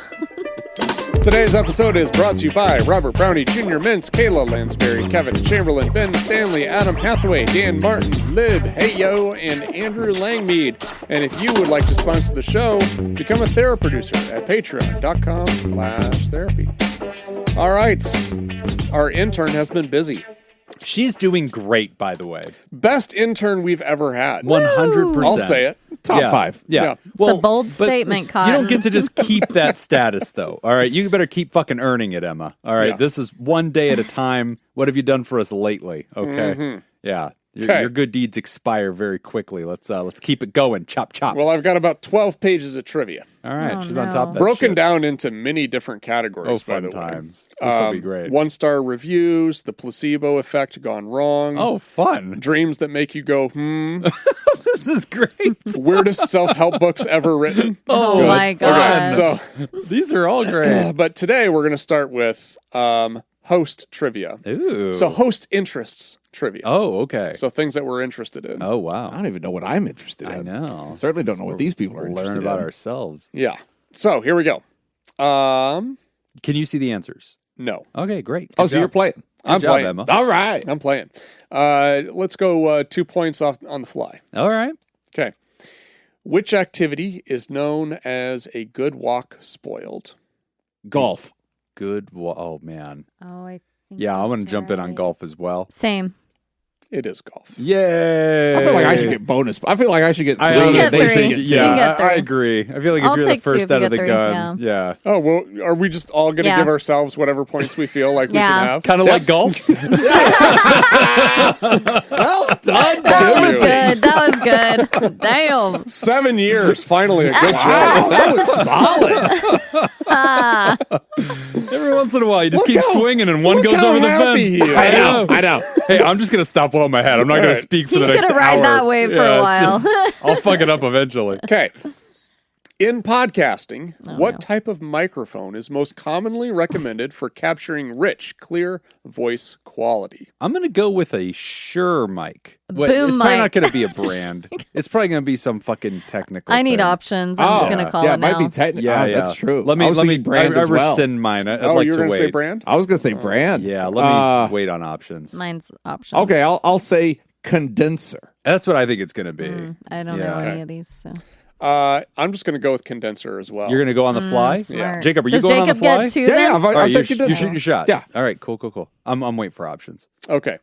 Today's episode is brought to you by Robert Brownie, Jr. Mintz, Kayla Lansbury, Kevin Chamberlain, Ben Stanley, Adam Hathaway, Dan Martin, Lib, Heyo, and Andrew Langmead. And if you would like to sponsor the show, become a Theraproducer at patreon.com/therapy. All right. Our intern has been busy. She's doing great, by the way. Best intern we've ever had. 100%. I'll say it. Top 5. Yeah. Well, it's a bold statement, Cotton. You don't get to just keep that status, though. All right. You better keep fucking earning it, Emma. All right. Yeah. This is one day at a time. What have you done for us lately? Okay. Yeah. Your good deeds expire very quickly. Let's keep it going. Chop, chop. Well, I've got about 12 pages of trivia. All right. She's on top of that Broken shit. down into many different categories, by fun the times. way. This will be great. 1-star reviews, the placebo effect gone wrong. Oh, fun. Dreams that make you go, This is great. Weirdest self-help books ever written. Oh, Good. my God. Okay, so, These are all great. but today we're going to start with host trivia. Ooh. So host interests trivia. Oh, okay. So things that we're interested in. Oh, I wow. don't even know what I'm interested in. I know. Certainly don't know what these people are interested Learn about in. ourselves. Yeah. So here we go. Can you see the answers? No. Okay, great. Oh, Good so you're job. playing. I'm Good job, playing. Emma. All right. I'm playing. Let's go 2 points off on the fly. All right. Okay. Which activity is known as a good walk spoiled? Golf. Oh, man. Oh, I think Yeah, I'm going to that's jump in on right. golf as well. Same. It is golf. Yay! I feel like I should get bonus. I feel like I should get 3. I You get They 3. should get You 2. can Yeah, get I 3. agree. I feel like I'll if you're the take 2 first if you out of get the 3, gun, yeah. Oh, well, are we just all going to Yeah. give ourselves whatever points we feel like we should Yeah. have? Kind of like golf. Well done, That was Jimmy. good. That was good. Damn. 7 years, finally a good Wow, show. that was solid. Every once in a while, you just Look keep how- swinging and one look goes how over the happy fence. he is. I know. Hey, I'm just going to stop while my head. I'm not going All to right. speak for He's the next gonna ride hour. that wave for a while. I'll fuck it up eventually. Okay. In podcasting, Oh, what no. type of microphone is most commonly recommended for capturing rich, clear voice quality? I'm going to go with a Shure mic. Boom it's probably mic. not going to be a brand. It's probably going to be some fucking technical I need thing. options. I'm just going to call yeah, it it might now. be technical. Yeah, That's true. Let me I was thinking brand I as well. rescind mine. I'd Oh, like you were to going to wait. say brand? I was going to say brand. Yeah, let me wait on options. Mine's options. Okay, I'll say condenser. That's what I think it's going to be. I don't Yeah. know any of these. So. I'm just going to go with condenser as well. You're going to go on the fly? Smart. Jacob, are you Does going Jacob on the fly? get 2 Yeah, then? yeah. All right, I'll you're, say you're condenser. shooting your shot. Yeah. All right, cool. I'm waiting for options. Okay.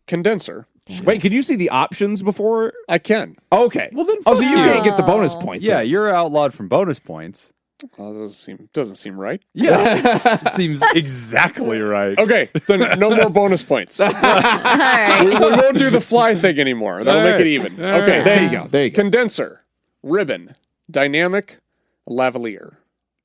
Condenser. Wait, can you see the options before? I can. Okay. Well, then Oh, so fuck you you. can't get the bonus point. Yeah, then. you're outlawed from bonus points. Oh, that doesn't seem right. Yeah, it seems exactly right. Okay, then no more bonus points. All right. We won't do the fly thing anymore. That'll All make right. it even. All Okay, right. There you go. There you go. Condenser, ribbon, dynamic, lavalier.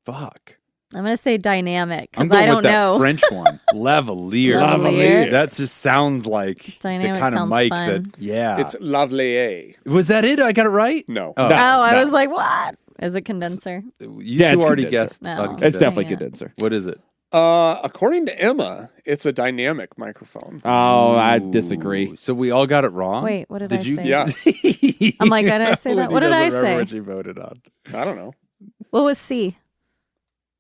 Fuck. I'm going to say dynamic I'm because going I don't with that know. French one, lavalier. Lavalier. That just sounds like Dynamic the kind of sounds mic fun. that. Yeah. It's lavalier. Was that it? I got it right. No. Oh, No. I was like, what? Is it condenser? you Yeah, two it's already condenser. guessed. No. on It's condenser. definitely Yeah. condenser. What is it? According to Emma, it's a dynamic microphone. Oh, I Ooh, disagree. So we all got it wrong. Wait, what did I you? say? Yes. I'm like, did I say that? Whitney What did I doesn't remember say? What she voted on? I don't know. What was C?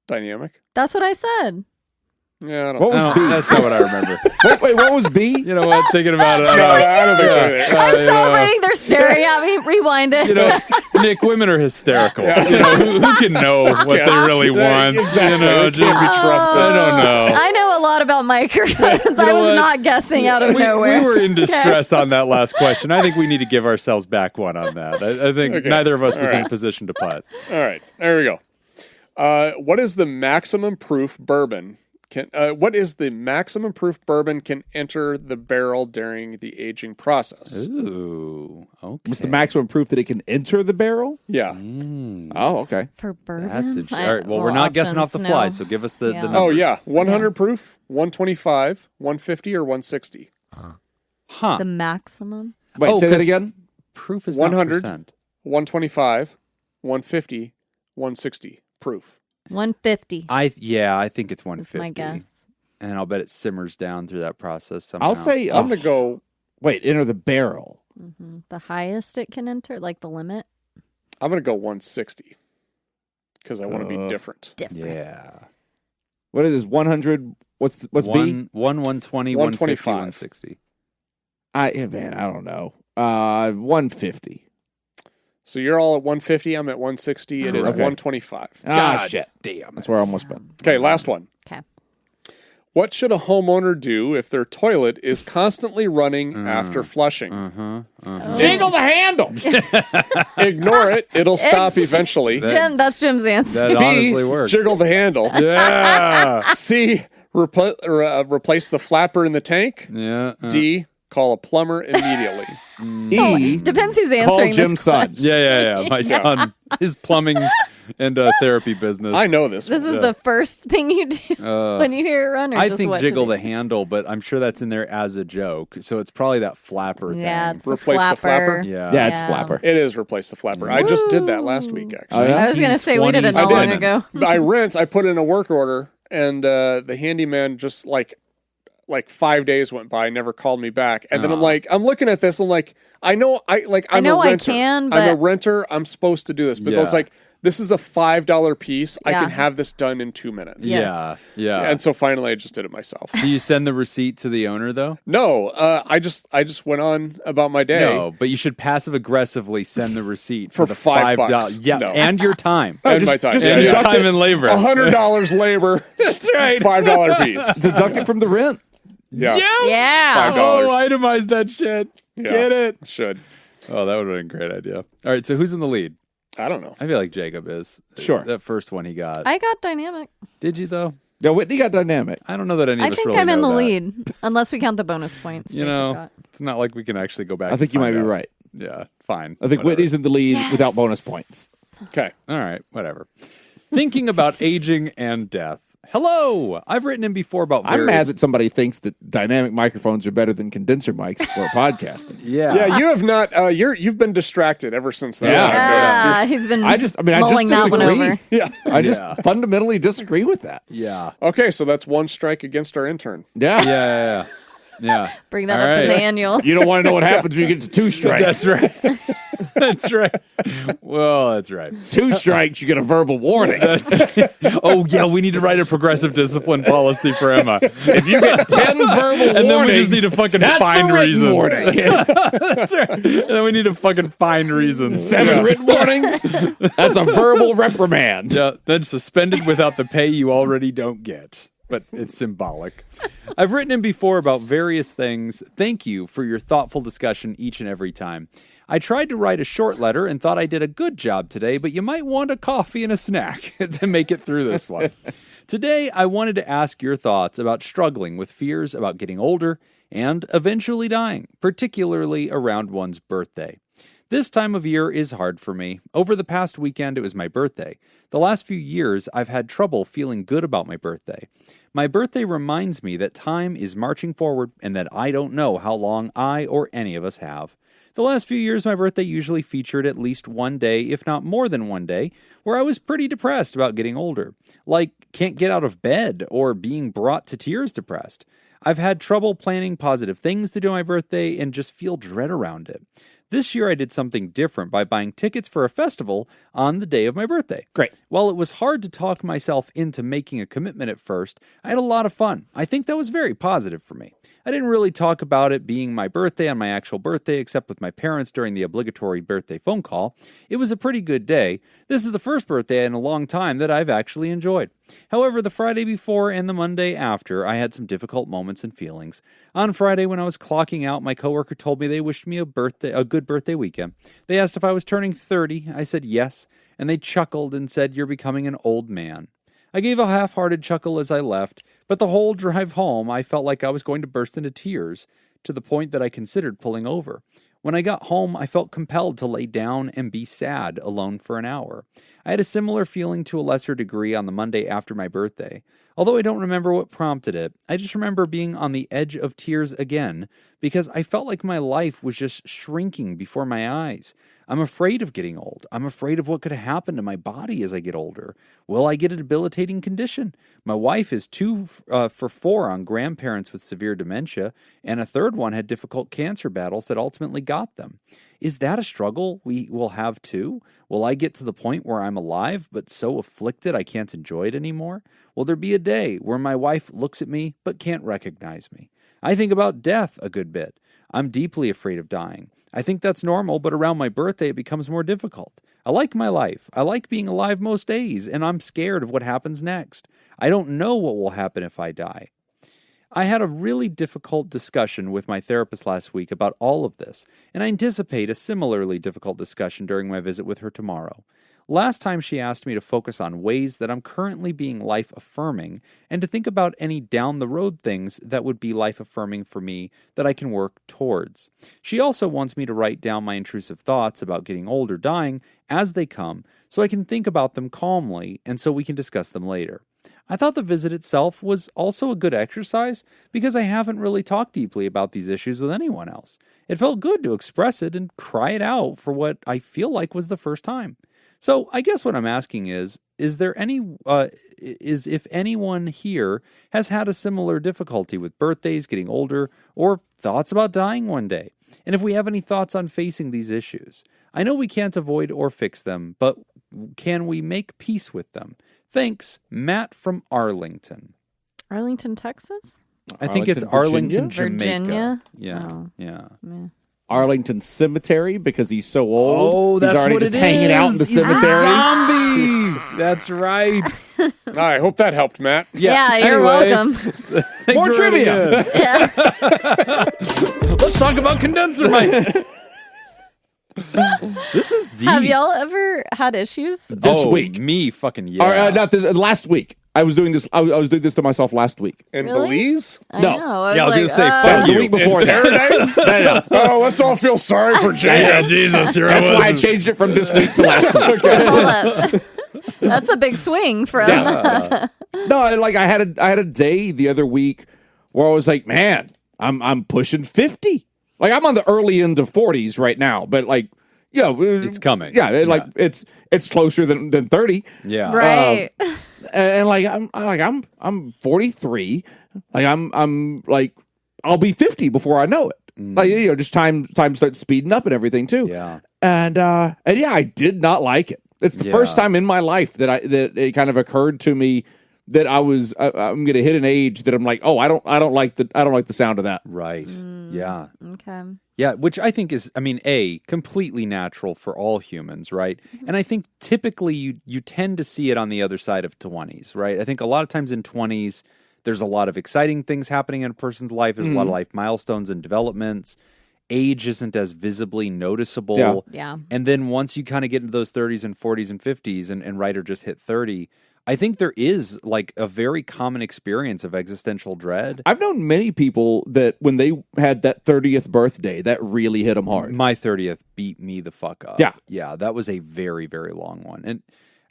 Dynamic? That's what I said. Yeah, I don't What was No, B? that's not what I remember. Wait, what was B? You know what? Thinking about it. I don't think so either. I'm you know. celebrating. They're staring at me. Rewind it. You know, Nick, women are hysterical. You know, who can know what they really want? Exactly. You know, They can't be just, trusted. I don't know. I know a lot about microphones. I know was what? not guessing out of We nowhere. were in distress on that last question. I think we need to give ourselves back one on that. I think Okay. neither of us was All in a right. position to putt. All right, there we go. What is the maximum proof bourbon? What is the maximum proof bourbon can enter the barrel during the aging process? Ooh, okay. What's the maximum proof that it can enter the barrel? Yeah. Oh, okay. For bourbon? That's interesting. All right, well, we're not guessing off the options, fly, no. so give us the Yeah. numbers. Oh yeah, 100 proof, 125, 150, or 160. Huh. The maximum? Wait, Oh, say that 'cause- again. Proof is 100. 100%. 125, 150, 160 proof. 150 I think it's is 150. my guess. And I'll bet it simmers down through that process somehow. I'll say. I'm gonna go. Wait, enter the barrel. The highest it can enter, like the limit? I'm gonna go 160 because I want to be different. Different. Yeah. What is this? 100? What's B? 120, 150, 125. 160. Man, I don't know. 150. So you're all at 150. I'm at 160. It is Okay. 125. Ah, shit. Damn. That's where I almost been. Okay, last one. Okay. What should a homeowner do if their toilet is constantly running after flushing? Jiggle the handle. Ignore it. It'll stop eventually. Jim, that's Jim's answer. That honestly works. Jiggle the handle. Yeah. C. Replace the flapper in the tank. Yeah. D. Call a plumber immediately. E. Depends who's answering Call this Jim's son. question. Yeah. My son, his plumbing and therapy business. I know this. This one. is the first thing you do when you hear it run, or I just think what to jiggle do? the handle, but I'm sure that's in there as a joke. So it's probably that flapper Yeah, thing. it's the Replace the flapper? flapper. Yeah. Yeah, it's Yeah. flapper. It is replace the flapper. I just did that last week, actually. Oh, yeah? I was going to say, we did it 1920s not long women. ago. I put in a work order, and the handyman just like 5 days went by, never called me back. And then I'm looking at this, I'm like, I'm know a I renter. can, I'm but- a renter. I'm supposed to do this. But Yeah. it's like, this is a $5 piece. I Yeah. can have this done in 2 minutes. Yeah. Yeah. And so finally, I just did it myself. Do you send the receipt to the owner though? No, I just went on about my day. No, but you should passive aggressively send the receipt For the $5. Yeah, No. and your time. And my time. just Yeah, and your yeah. time and labor. $100 labor. That's right. $5 piece. Deduct it from the rent. Yeah. Yes! Yeah. $5. Oh, itemize that shit. Yeah. Get it. Should. Oh, that would have been a great idea. All right, so who's in the lead? I don't know. I feel like Jacob is. Sure. That first one he got. I got dynamic. Did you, though? Yeah, Whitney got dynamic. I don't know that any of I us think really I'm in know the that. lead, unless we count the bonus points. You Jacob know, got. it's not like we can actually go back I think and you might find be out. right. Yeah, fine. I think Whatever. Whitney's in the lead Yes. without bonus points. Okay. All right, whatever. Thinking about aging and death. Hello! I've written in before about I'm various... mad that somebody thinks that dynamic microphones are better than condenser mics for podcasting. Yeah. Yeah, you have not. You've been distracted ever since that. Yeah. I've noticed. He's been I just mulling that one disagree. over. Yeah. I just Yeah. fundamentally disagree with that. Yeah. Okay, so that's one strike against our intern. Yeah. Yeah. Bring that All up in the right. annual. You don't want to know what happens when you get to 2 strikes. That's right. That's right. Well, that's right. 2 strikes, you get a verbal warning. Oh, yeah, we need to write a progressive discipline policy for Emma. If you get 10 verbal warnings, And then we just need to fucking that's find a written reasons. warning. That's right. And then we need to fucking find reasons. 7 written warnings, that's a verbal reprimand. Yeah, then suspended without the pay you already don't get. but it's symbolic. I've written in before about various things. Thank you for your thoughtful discussion each and every time. I tried to write a short letter and thought I did a good job today, but you might want a coffee and a snack to make it through this one. Today, I wanted to ask your thoughts about struggling with fears about getting older and eventually dying, particularly around one's birthday. This time of year is hard for me. Over the past weekend, it was my birthday. The last few years, I've had trouble feeling good about my birthday. My birthday reminds me that time is marching forward and that I don't know how long I or any of us have. The last few years, my birthday usually featured at least one day, if not more than one day, where I was pretty depressed about getting older. Like, can't get out of bed or being brought to tears depressed. I've had trouble planning positive things to do on my birthday and just feel dread around it. This year I did something different by buying tickets for a festival on the day of my birthday. Great. While it was hard to talk myself into making a commitment at first, I had a lot of fun. I think that was very positive for me. I didn't really talk about it being my birthday on my actual birthday except with my parents during the obligatory birthday phone call. It was a pretty good day. This is the first birthday in a long time that I've actually enjoyed. However, the Friday before and the Monday after, I had some difficult moments and feelings. On Friday, when I was clocking out, my coworker told me they wished me a good birthday weekend. They asked if I was turning 30. I said yes, and they chuckled and said, "You're becoming an old man." I gave a half-hearted chuckle as I left, but the whole drive home, I felt like I was going to burst into tears, to the point that I considered pulling over. When I got home, I felt compelled to lay down and be sad alone for an hour. I had a similar feeling to a lesser degree on the Monday after my birthday. Although I don't remember what prompted it, I just remember being on the edge of tears again because I felt like my life was just shrinking before my eyes. I'm afraid of getting old. I'm afraid of what could happen to my body as I get older. Will I get a debilitating condition? My wife is 2 for 4 on grandparents with severe dementia, and a third one had difficult cancer battles that ultimately got them. Is that a struggle we will have too? Will I get to the point where I'm alive but so afflicted I can't enjoy it anymore? Will there be a day where my wife looks at me but can't recognize me? I think about death a good bit. I'm deeply afraid of dying. I think that's normal, but around my birthday it becomes more difficult. I like my life. I like being alive most days, and I'm scared of what happens next. I don't know what will happen if I die. I had a really difficult discussion with my therapist last week about all of this, and I anticipate a similarly difficult discussion during my visit with her tomorrow. Last time she asked me to focus on ways that I'm currently being life-affirming and to think about any down-the-road things that would be life-affirming for me that I can work towards. She also wants me to write down my intrusive thoughts about getting old or dying as they come so I can think about them calmly and so we can discuss them later. I thought the visit itself was also a good exercise because I haven't really talked deeply about these issues with anyone else. It felt good to express it and cry it out for what I feel like was the first time. So I guess what I'm asking is if anyone here has had a similar difficulty with birthdays, getting older, or thoughts about dying one day, and if we have any thoughts on facing these issues. I know we can't avoid or fix them, but can we make peace with them? Thanks, Matt from Arlington. Arlington, Texas? I think it's Arlington, Virginia? Jamaica. Yeah, Oh. yeah. Arlington Cemetery because he's so old. Oh, that's he's already what just it hanging out in the is. He's cemetery. Zombies. That's right. I hope that helped, Matt. Yeah, you're anyway, welcome. thanks More for writing trivia. in. Yeah. Let's talk about condenser mics. This is deep. Have y'all ever had issues? This week. Me fucking yeah. Not this. Last week. I was doing this. I was doing this to myself last week. In Really? Belize? I No. know. Yeah, I was like, gonna say, That fuck was you. the week before that. Paradise? No. Oh, let's all feel sorry for Jacob. Jesus, here That's why I changed it from this week to last week. Hold up. That's a big swing from. No, I had a day the other week where I was like, man, I'm pushing 50. Like I'm on the early end of 40s right now, but It's coming. Yeah, it's closer than 30. Yeah. Right. And I'm 43. I'm I'll be 50 before I know it. Just time starts speeding up and everything too. Yeah. And I did not like it. It's the first time in my life that it kind of occurred to me that I'm going to hit an age that I'm like, oh, I don't like the sound of that. Right. Yeah. Okay. Yeah, which I think is, completely natural for all humans, right? And I think typically you tend to see it on the other side of 20s, right? I think a lot of times in 20s, there's a lot of exciting things happening in a person's life. There's a lot of life milestones and developments. Age isn't as visibly noticeable. Yeah. And then once you kind of get into those 30s and 40s and 50s, and Ryder just hit 30, I think there is like a very common experience of existential dread. I've known many people that when they had that 30th birthday, that really hit them hard. My 30th beat me the fuck up. Yeah. Yeah, that was a very, very long one. And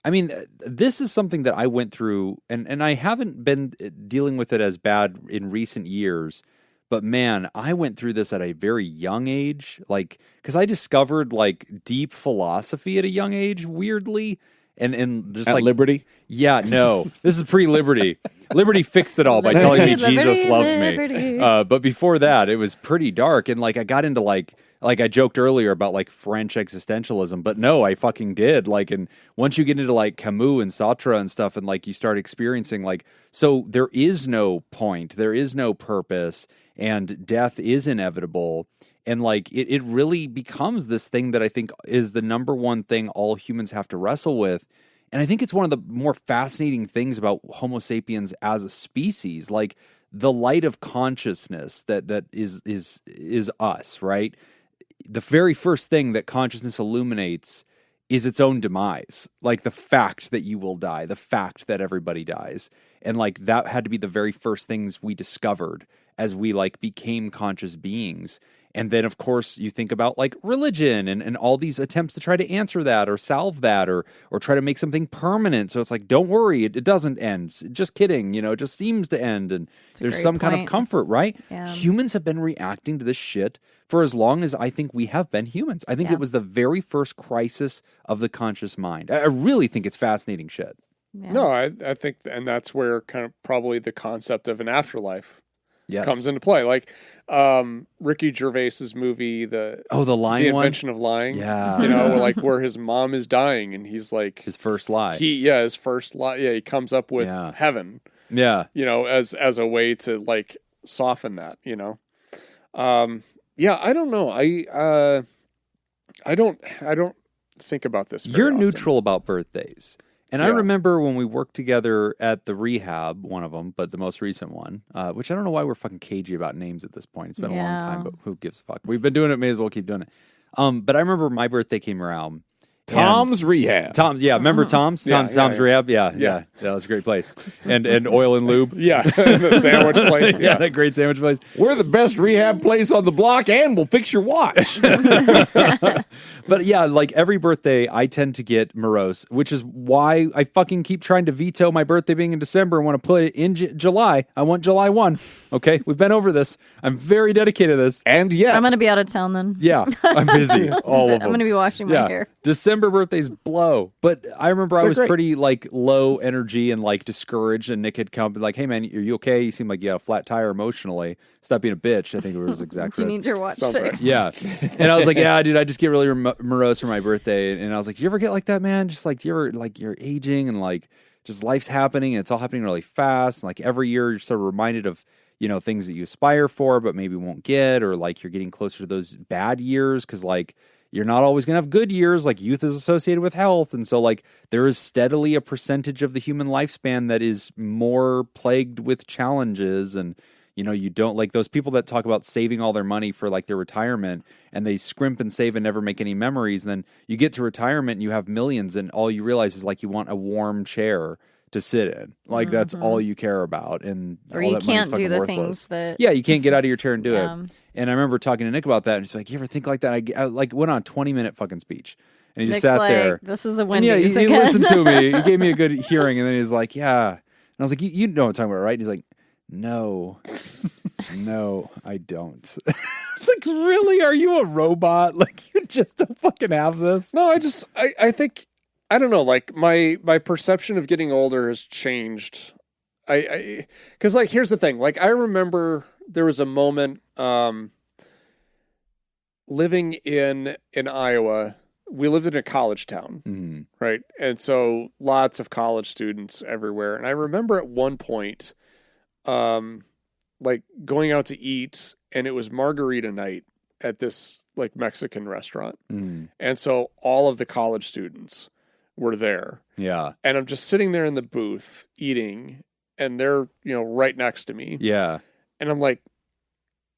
I mean, this is something that I went through, and I haven't been dealing with it as bad in recent years. But man, I went through this at a very young age, like, because I discovered like deep philosophy at a young age, weirdly. And just at like Liberty? Yeah, no. This is pre-Liberty. Liberty fixed it all by telling me Jesus loved me. But before that, it was pretty dark. And like I got into like I joked earlier about like French existentialism, but no, I fucking did. Like, and once you get into like Camus and Sartre and stuff, and like you start experiencing like, so there is no point, there is no purpose, and death is inevitable. And like it really becomes this thing that I think is the number one thing all humans have to wrestle with. And I think it's one of the more fascinating things about Homo sapiens as a species, like the light of consciousness that is us, right? The very first thing that consciousness illuminates is its own demise, like the fact that you will die, the fact that everybody dies. And like that had to be the very first things we discovered as we like became conscious beings. And then, of course, you think about like religion and all these attempts to try to answer that or solve that or try to make something permanent. So it's like, don't worry, it doesn't end. Just kidding, it just seems to end. And there's some kind of comfort, right? Yeah. Humans have been reacting to this shit for as long as I think we have been humans. I think it was the very first crisis of the conscious mind. I really think it's fascinating shit. Yeah. No, I think, and that's where kind of probably the concept of an afterlife comes into play. Like Ricky Gervais's movie, the lying The one? Invention of Lying. Yeah. Like where his mom is dying and he's like His first lie. His first lie. Yeah, he comes up with heaven. Yeah. As a way to like soften that, I don't know. I don't think about this very You're often. neutral about birthdays. And I remember when we worked together at the rehab, one of them, but the most recent one, which I don't know why we're fucking cagey about names at this point. It's been a long time, but who gives a fuck? We've been doing it, may as well keep doing it. But I remember my birthday came around. Tom's Rehab. Remember Tom's? Tom's Rehab? Yeah. That was a great place. And Oil and Lube. Yeah, the sandwich place. Yeah, that great sandwich place. We're the best rehab place on the block, and we'll fix your watch. But yeah, like every birthday, I tend to get morose, which is why I fucking keep trying to veto my birthday being in December and want to put it in July. I want July 1. Okay, we've been over this. I'm very dedicated to this. And yet, I'm going to be out of town then. Yeah, I'm busy. All of them. I'm going to be washing my hair. December birthdays blow. But I remember I was pretty like low energy and like discouraged, and Nick had come like, hey man, are you okay? You seem like you got a flat tire emotionally. Stop being a bitch. I think it was exactly. Do you need your watch fixed? Right. Yeah. And I was like, yeah, dude, I just get really morose for my birthday. And I was like, do you ever get like that, man? Just like, do you ever like you're aging and like just life's happening and it's all happening really fast. And like every year you're sort of reminded of, things that you aspire for, but maybe won't get, or like you're getting closer to those bad years. Cause like you're not always going to have good years. Like youth is associated with health. And so like there is steadily a percentage of the human lifespan that is more plagued with challenges. And, you don't like those people that talk about saving all their money for like their retirement and they scrimp and save and never make any memories. And then you get to retirement and you have millions and all you realize is like you want a warm chair to sit in. Like that's all you care about. And or all you that money's can't do fucking the worthless. things that... Yeah, you can't get out of your chair and do it. And I remember talking to Nick about that and he's like, you ever think like that? I like went on a 20-minute fucking speech. And he just Nick's sat like, there. This is a And Wendy's he again. listened to me. He gave me a good hearing. And then he's like, yeah. And I was like, you know what I'm talking about, right? And he's like, no, I don't. It's like, really? Are you a robot? Like, you just don't fucking have this? No, I think, I don't know, like my perception of getting older has changed. Because like, here's the thing. Like, I remember there was a moment living in Iowa. We lived in a college town, right? And so lots of college students everywhere. And I remember at one point, like going out to eat, and it was margarita night at this like Mexican restaurant. And so all of the college students were there. Yeah. And I'm just sitting there in the booth eating, and they're, right next to me. Yeah. And I'm like,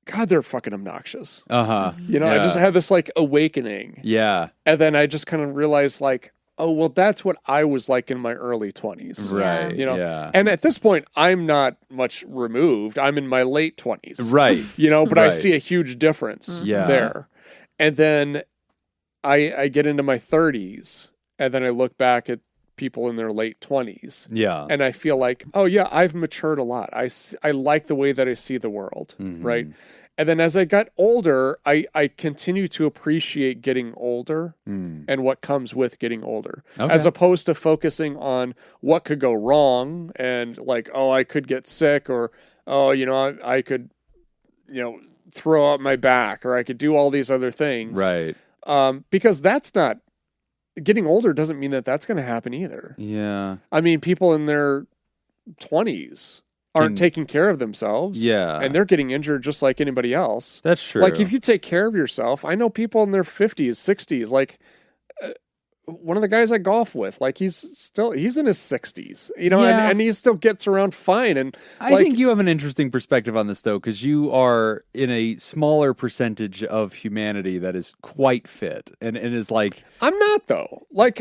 God, they're fucking obnoxious. Uh-huh. I just had this like awakening. Yeah. And then I just kind of realized like, oh, well, that's what I was like in my early 20s. Right. Yeah. And at this point, I'm not much removed. I'm in my late 20s. Right. But I see a huge difference there. And then I get into my 30s, and then I look back at people in their late 20s. Yeah. And I feel like, oh, yeah, I've matured a lot. I like the way that I see the world. Right. And then as I got older, I continue to appreciate getting older and what comes with getting older, as opposed to focusing on what could go wrong and like, oh, I could get sick, or, oh, I could, throw out my back, or I could do all these other things. Right. Because that's not, getting older doesn't mean that that's going to happen either. Yeah. I mean, people in their 20s aren't taking care of themselves. Yeah. And they're getting injured just like anybody else. That's true. Like if you take care of yourself, I know people in their 50s, 60s, like one of the guys I golf with, like he's in his 60s, and he still gets around fine. And I think you have an interesting perspective on this though, because you are in a smaller percentage of humanity that is quite fit and is like, I'm not though. But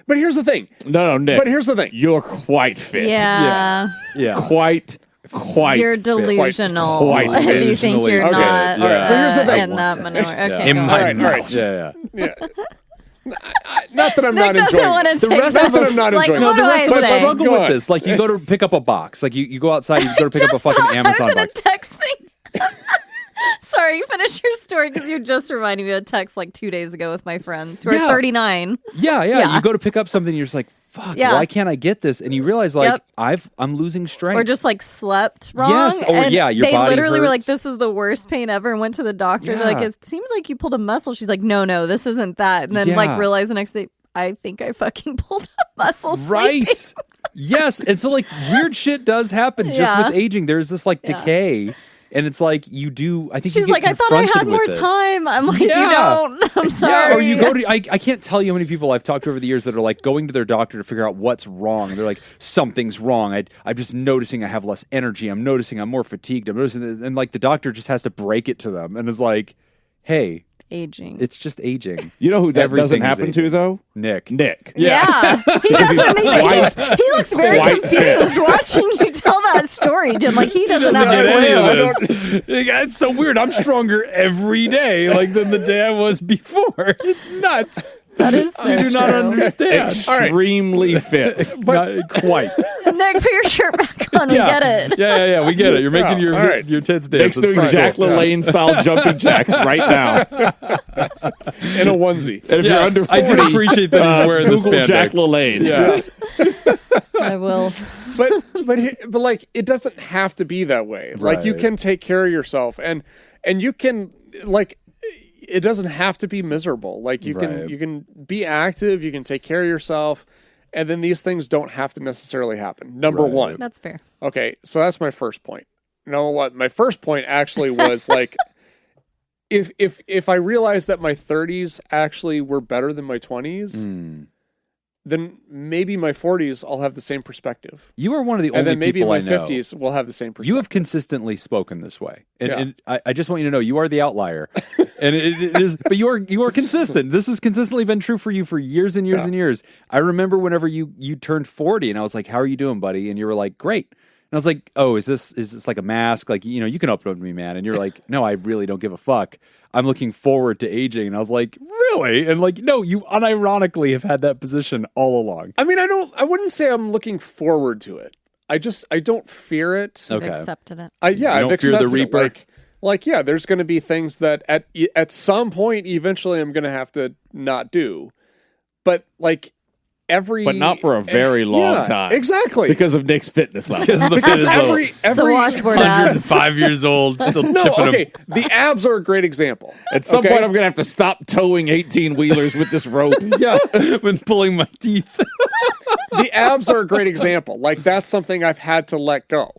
here's the thing. No, Nick. But here's the thing. You're quite fit. Yeah. Quite You're fit. Delusional. Quite if you think you're not All right. But here's the thing. in that maneuver. Okay, in go my on. mouth. Yeah. Not that I'm not Nick doesn't enjoying want to this. take rest that. of us- I'm not Like, enjoying what this. do The rest of I us say? struggle Go with on. this. Like you go to pick up a box. Like you go outside, you go to pick up a fucking Amazon I was in box. a text thing. Sorry, finish your story because you just reminded me of a text like 2 days ago with my friends who are 39. Yeah. You go to pick up something, you're just like, fuck, Yeah. why can't I get this? And you realize like I'm losing strength. Or just like slept wrong. Yes, or and your they body literally were like, hurts. this is the worst pain ever, and went to the doctor. They're like, Yeah. it seems like you pulled a muscle. She's like, no, this isn't that. And then like realized the next day, I think I fucking pulled a muscle. Right. sleeping. Yes. And so like weird shit does happen just with aging. There's this like decay. And it's like you do. I think She's you get like, I thought I confronted had more with it. time. I'm like, Yeah. you don't. I'm sorry. Yeah, or you go to. I can't tell you how many people I've talked to over the years that are like going to their doctor to figure out what's wrong. They're like, something's wrong. I'm just noticing I have less energy. I'm noticing I'm more fatigued. I'm noticing, and like the doctor just has to break it to them and is like, hey, aging. it's just aging. You know who that Everything doesn't is happen aging. to though? Nick. Yeah. He doesn't even. He looks very confused watching you tell that story, Jim. Like he doesn't have Get a any clue. of this. It's so weird. I'm stronger every day, like than the day I was before. It's nuts. That is so I do not true. understand. Extremely fit. Not quite. Nick, put your shirt back on. We get it. Yeah. We get it. You're making your all right. your tits dance. Nick's It's doing pretty Jack cool. LaLanne style jumping jacks right now. In a onesie. And if you're under 40, I do appreciate that he's wearing the Google spandex. Jack LaLanne. Yeah. I will. But like it doesn't have to be that way. Like you Right. can take care of yourself, and you can like it doesn't have to be miserable. Like you can be active, you can take care of yourself, and then these things don't have to necessarily happen. Number one. That's fair. Okay, so that's my first point. You know what? My first point actually was like if I realized that my 30s actually were better than my 20s, then maybe my 40s I'll have the same perspective. You are one of the And only then maybe people my I know. 50s will have the same perspective. You have consistently spoken this way, and, Yeah. and I just want you to know you are the outlier, and it is. But you are consistent. This has consistently been true for you for years and years and years. I remember whenever you turned 40, and I was like, "How are you doing, buddy?" And you were like, "Great." And I was like, "Oh, is this like a mask? Like you can open up to me, man." And you're like, "No, I really don't give a fuck. I'm looking forward to aging." And I was like, "Really?" And like, no, you unironically have had that position all along. I mean, I wouldn't say I'm looking forward to it. I don't fear it. Okay. I've accepted it. I've don't fear the accepted it. Reaper? Like, yeah, there's going to be things that at some point eventually I'm going to have to not do. But like But not for a very long time. Exactly. Because of Nick's fitness level. Because of the Because fitness level. every The washboard abs. 105 years old, still No, chipping okay. The abs are a great example. At some Okay? point, I'm going to have to stop towing 18-wheelers with this rope. Yeah. with pulling my teeth. The abs are a great example. Like that's something I've had to let go.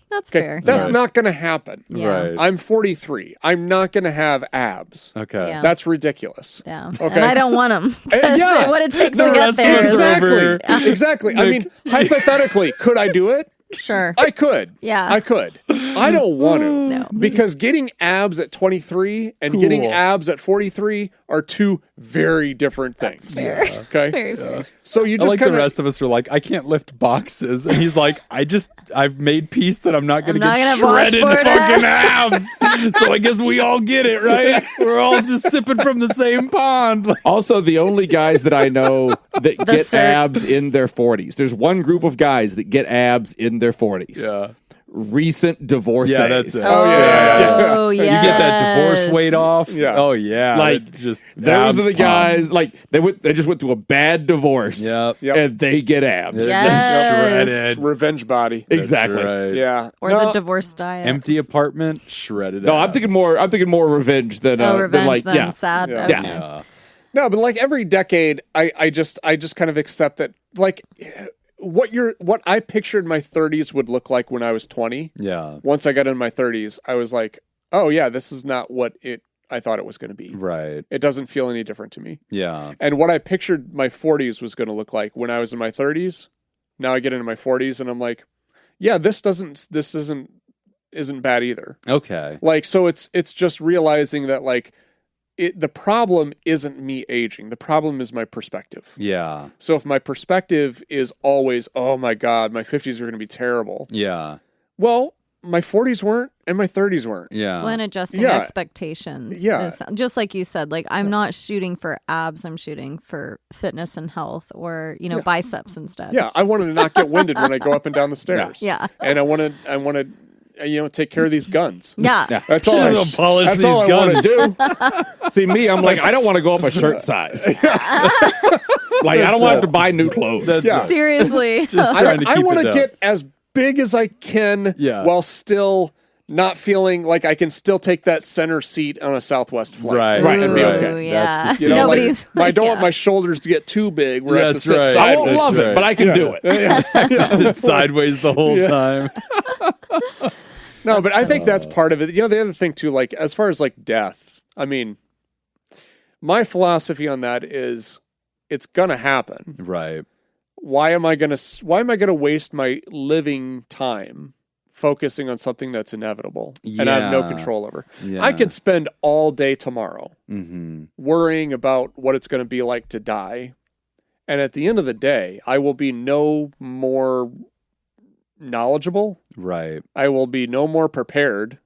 That's Okay. fair. That's Right. not going to happen. Yeah. Right. I'm 43. I'm not going to have abs. Okay. Yeah. That's ridiculous. Yeah. Okay. And I don't want them. yeah. What it takes The to get rest of there. us are Exactly. over. Exactly. I mean, hypothetically, could I do it? Sure. I could. Yeah. I could. I don't want to. No. Because getting abs at 23 and getting abs at 43 are two very different things. fair. Okay. Very fair. So you I just like kind the of rest of us are like, I can't lift boxes, and he's like, I've made peace that I'm not going to I'm get not gonna shredded washboard fucking abs. So I guess we all get it, right? We're all just sipping from the same pond. Also, the only guys that I know that get cert. abs in their 40s. There's one group of guys that get abs in their 40s. Yeah. Recent divorcees. Yeah, that's it. Oh, yeah. Oh, yeah. You get that divorce weight off. Yeah. Oh yeah. Like, it just Those abs are the pop. guys, like, they just went through a bad divorce. Yep. Yep. And they get abs. Yes. Shredded. revenge body. Exactly. Right. Yeah. Or No, the divorce diet. Empty apartment, shredded. No, I'm abs. thinking more revenge than revenge like than yeah. sad. Yeah. Okay. Yeah. No, but like every decade, I just kind of accept that like what I pictured my 30s would look like when I was 20. Yeah. Once I got in my 30s, I was like, oh yeah, this is not what I thought it was going to be. Right. It doesn't feel any different to me. Yeah. And what I pictured my 40s was going to look like when I was in my 30s. Now I get into my 40s and I'm like, yeah, this isn't bad either. Okay. Like, so it's just realizing that like the problem isn't me aging. The problem is my perspective. Yeah. So if my perspective is always, oh my God, my 50s are going to be terrible. Yeah. Well, my 40s weren't and my 30s weren't. Yeah. When adjusting Yeah. expectations. Yeah. Just like you said, like I'm not shooting for abs, I'm shooting for fitness and health or, biceps and stuff. Yeah, I wanted to not get winded when I go up and down the stairs. Yeah. And I want to take care of these guns. Yeah. That's all. Just polish That's all these I want guns. to do. See me, I'm like, I don't want to go up a shirt size. Like I don't want to buy new clothes. That's Yeah. Seriously. just trying to I keep want it to down. get as big as I can while still not feeling like I can still take that center seat on a Southwest flight. Right. And be Ooh, okay. yeah. That's the You know, Nobody's. I don't want yeah. my shoulders to get too big where I have to That's sit right. I sideways. won't love That's it, but I can do it. Just sit sideways the whole time. No, but I think that's part of it. The other thing too, like as far as like death, I mean, my philosophy on that is it's gonna happen. Right. Why am I gonna waste my living time focusing on something that's inevitable and I have no Yeah. control over? Yeah. I could spend all day tomorrow Mm-hmm. worrying about what it's going to be like to die. And at the end of the day, I will be no more knowledgeable. Right. I will be no more prepared.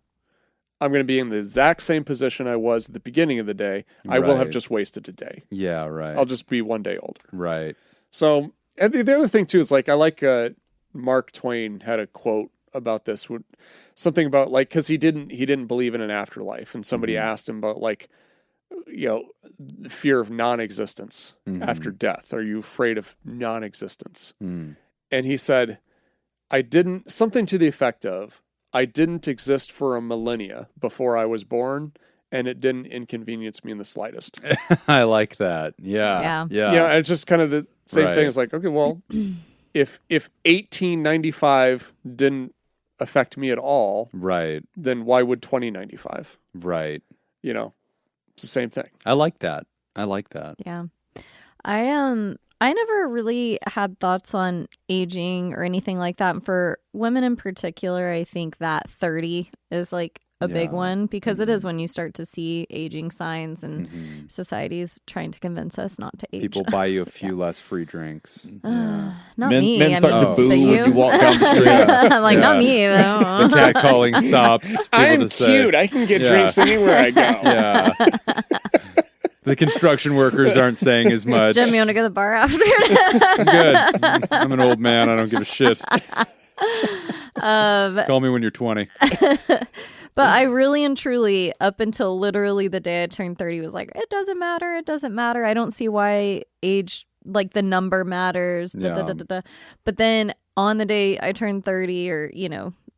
I'm going to be in the exact same position I was at the beginning of the day. I will have Right. just wasted a day. Yeah. Right. I'll just be one day older. Right. So, and the other thing too is like, I like Mark Twain had a quote about this, something about like, cause he didn't believe in an afterlife. And somebody asked him about like, the fear of non-existence after death. Are you afraid of non-existence? Mm. And he said, something to the effect of, I didn't exist for a millennia before I was born, and it didn't inconvenience me in the slightest. I like that. Yeah. Yeah. Yeah. Yeah, it's just kind of the same Right. thing. It's like, okay, well, if 1895 didn't affect me at all, Right. then why would 2095? Right. It's the same thing. I like that. I like that. Yeah. I never really had thoughts on aging or anything like that. And for women in particular, I think that 30 is like a big Yeah. one because it is when you start to see aging signs and society's trying to convince us not to age. People buy you a few less free drinks. Not Men- me. men I start mean, to boo but when you walk down the street. I'm like, not me. The cat calling stops. People I'm to say, cute. I can get Yeah. drinks anywhere I go. Yeah. The construction workers aren't saying as much. Jim, you want to go to the bar after? I'm good. I'm an old man. I don't give a shit. Call me when you're 20. But I really and truly, up until literally the day I turned 30, was like, it doesn't matter. It doesn't matter. I don't see why age, like the number matters. Da, da, da, da, da. But then on the day I turned 30 or,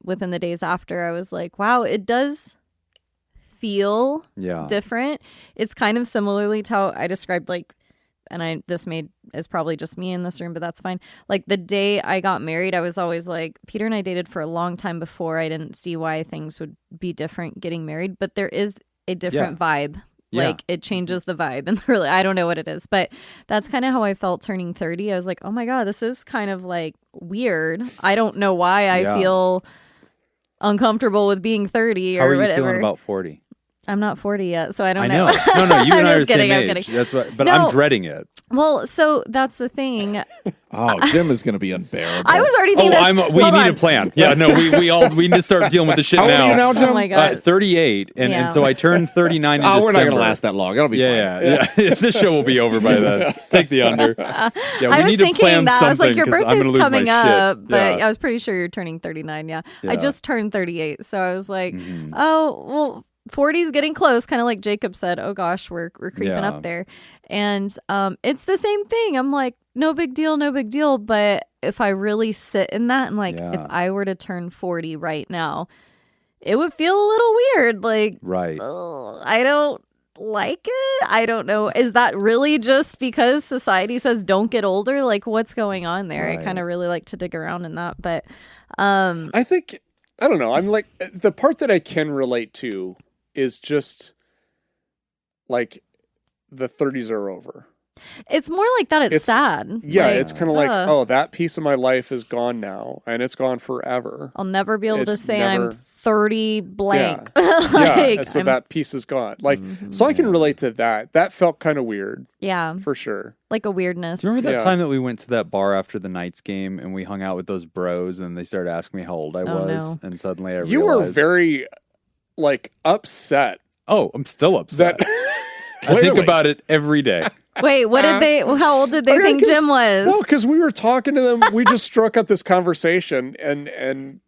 within the days after, I was like, wow, it does feel Yeah. different. It's kind of similarly to how I described is probably just me in this room, but that's fine. Like the day I got married, I was always like, Peter and I dated for a long time before. I didn't see why things would be different getting married, but there is a different vibe Yeah. Like it changes the vibe, and really, I don't know what it is, but that's kind of how I felt turning 30. I was like, oh my God, this is kind of like weird. I don't know why I feel uncomfortable with being 30 or How are you whatever. feeling about 40? I'm not 40 yet, so I don't I know. know. No, you and I are the same I'm age. kidding. That's what. But No. I'm dreading it. Well, so that's the thing. Oh, Jim is going to be unbearable. I was already thinking. We need a plan. Yeah, no, we need to start dealing with this shit How old now. are you now, Jim? Oh my God. 38, and so I turned 39 in December. We're not going to last that long. It'll be fine. Yeah. This show will be over by then. Take the under. Yeah, we I was need to thinking plan that. I was something like, your because I'm going to birthday's lose coming my up, shit. but Yeah. I was pretty sure you're turning 39. Yeah. Yeah. I just turned 38, so I was like, Mm-hmm. oh, well, 40's getting close, kind of like Jacob said. Oh gosh, we're creeping Yeah. up there. And it's the same thing. I'm like, no big deal, no big deal. But if I really sit in that and like, if I were to turn 40 right now, it would feel a little weird. Like, Right. I don't like it. I don't know. Is that really just because society says don't get older? Like, what's going on there? Right. I kind of really like to dig around in that. But I think, I don't know. I'm like, the part that I can relate to is just like the 30s are over. it's more like that. It's sad. Yeah, Like, it's kind of like, ugh. oh, that piece of my life is gone now, and it's gone forever. I'll never be able to It's say never- I'm 30 blank. Yeah, Like, and so I'm- that piece is gone. Like, so I can relate to that. That felt kind of weird, yeah, for sure. like a weirdness. Do you remember that Yeah. time that we went to that bar after the Knights game and we hung out with those bros and they started asking me how old I Oh, was no. and suddenly I You were realized, very, like, upset oh, I'm still upset. that. I think about it every day. Wait, what did they? How old did they Okay, think 'cause- Jim was? No, because we were talking to them. We just struck up this conversation, and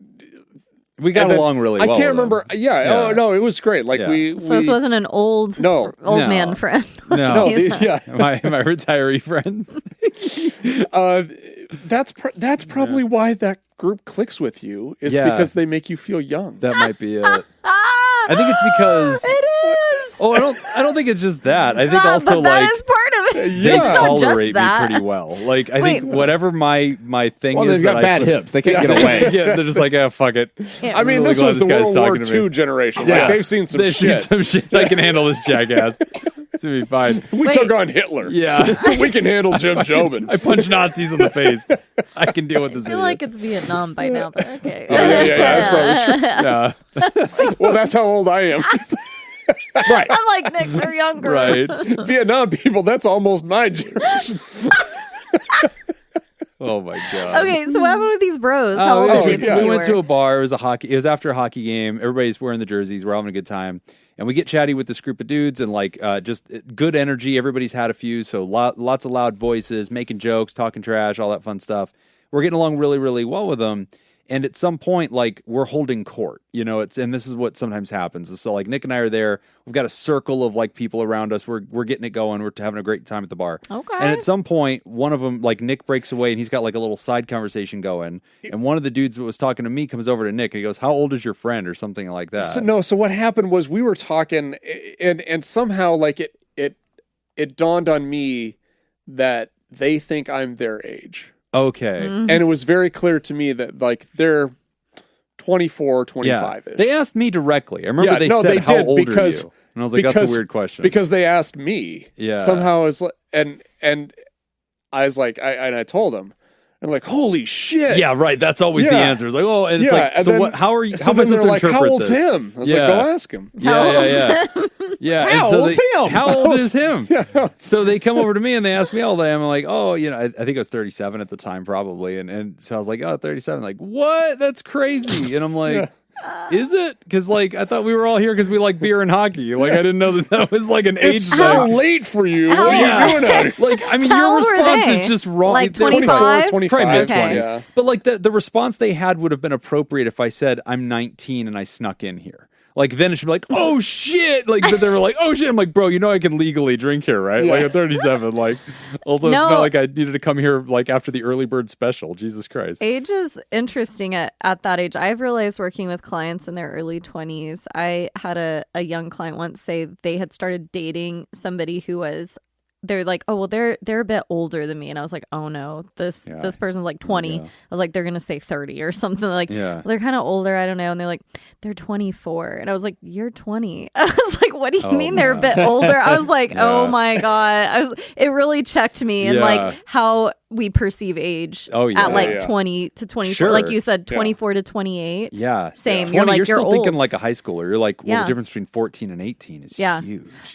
We got and then- along really well. I can't with them. remember. Yeah. Oh no, it was great. Like Yeah. we. So this wasn't an old No. No. man friend. No. No, yeah. my retiree friends. That's probably why that group clicks with you is Yeah. because they make you feel young. That might be it. I think it's because It is. oh, I don't think it's just that. I think Ah, also but that like is part of it. they Yeah. It's not just tolerate me that. pretty well. Like I Wait. think whatever my thing Well, is they've got that bad I hips. They can't get away. yeah, they're just like, oh, fuck it. Yeah. I mean, really this glad was the this guy's World War talking to me. II generation. Yeah. Like, they've seen some They've seen shit. some shit. I can handle this jackass. It's gonna be fine. We Wait. took on Hitler. Yeah. we can handle Jim Jobin. I punch Nazis in the face. I can deal with this I feel idiot. like it's Vietnam by now, but okay. Oh, yeah. That's probably true. yeah. Well, that's how old I am. Right. I'm like, Nick, they're younger. Right. Vietnam people, that's almost my generation. Oh my god. Okay, so what happened with these bros? How old did they think we you went were? to a bar. It was after a hockey game. Everybody's wearing the jerseys. We're having a good time, and we get chatty with this group of dudes and like just good energy. Everybody's had a few, so lots of loud voices, making jokes, talking trash, all that fun stuff. We're getting along really, really well with them. And at some point, like we're holding court, you know. And this is what sometimes happens. So like Nick and I are there. We've got a circle of like people around us. We're getting it going. We're having a great time at the bar. Okay. And at some point, one of them, like Nick, breaks away and he's got like a little side conversation going. And one of the dudes that was talking to me comes over to Nick and he goes, "How old is your friend?" or something like that. So what happened was we were talking, and somehow like it dawned on me that they think I'm their age. Okay. And it was very clear to me that like they're 24, 25ish. Yeah. They asked me directly. I remember they said, "How old are you?" And I was like, "That's a weird question." Because they asked me. Yeah. Somehow it's like, and I was like, I told them. I'm like, holy shit. yeah, right. That's always the Yeah. answer. It's like, oh, and it's Yeah, like, and so then- what? How are you? So How am I then they're supposed to like, interpret how old's this? him? I was like, Yeah. go ask him. Yeah. Yeah. And How so old's him? How old is him? Yeah. So they come over to me and they ask me how old I am. I'm like, oh, you know, I think I was 37 at the time, probably. And so I was like, oh, 37. Like, what? That's crazy. And I'm like, is it? Because like I thought we were all here because we like beer and hockey. Like I didn't know that was like an age It's so thing. late for you. How What are Yeah. you doing out here? Like I mean, How your old were response they? is just wrong. Like They're 25? 24, Probably 25. mid-20s. Yeah. But like the response they had would have been appropriate if I said I'm 19 and I snuck in here. Like then it should be like, oh shit! Like but they were like, oh shit! I'm like, bro, you know I can legally drink here, right? Like at 37. Like also, it's No. not like I needed to come here like after the early bird special. Jesus Christ! Age is interesting at that age. I've realized working with clients in their early 20s. I had a young client once say they had started dating somebody who was they're like, oh, well, they're a bit older than me. And I was like, oh no, this person's like 20. Yeah. I was like, they're going to say 30 or something. Like, Yeah. they're kind of older. I don't know. And they're like, they're 24. And I was like, you're 20. I was like, what do you mean they're a bit older? I was like, oh my God. It really checked me and like how we perceive age at like 20 to 24. Sure. Like you said, 24 to 28. Yeah. Same. 20, You're like, you're still old. thinking like a high schooler. You're like, well, the difference between 14 and 18 is huge.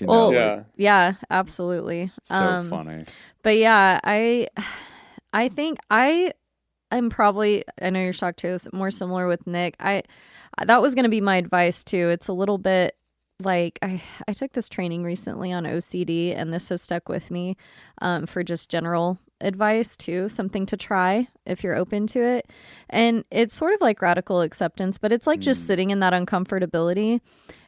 You know? Well, yeah, absolutely. So funny. But yeah, I think I'm probably, I know you're shocked too, it's more similar with Nick. That was going to be my advice too. It's a little bit like I took this training recently on OCD, and this has stuck with me for just general advice too, something to try if you're open to it. And it's sort of like radical acceptance, but it's like just sitting in that uncomfortability.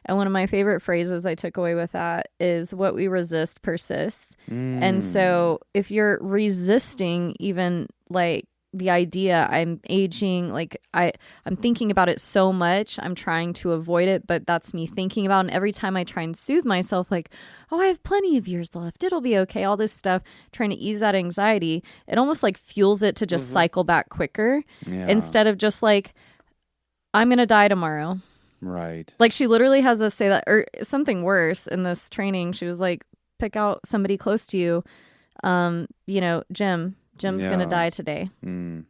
And one of my favorite phrases I took away with that is, what we resist persists. And so if you're resisting even like the idea, I'm aging, like I'm thinking about it so much, I'm trying to avoid it, but that's me thinking about it. And every time I try and soothe myself, like, oh, I have plenty of years left, it'll be okay, all this stuff, trying to ease that anxiety, it almost like fuels it to just cycle back quicker instead of just like, I'm gonna die tomorrow. Right. Like, she literally has us say that, or something worse in this training. She was like, pick out somebody close to you, you know, Jim's gonna die today. And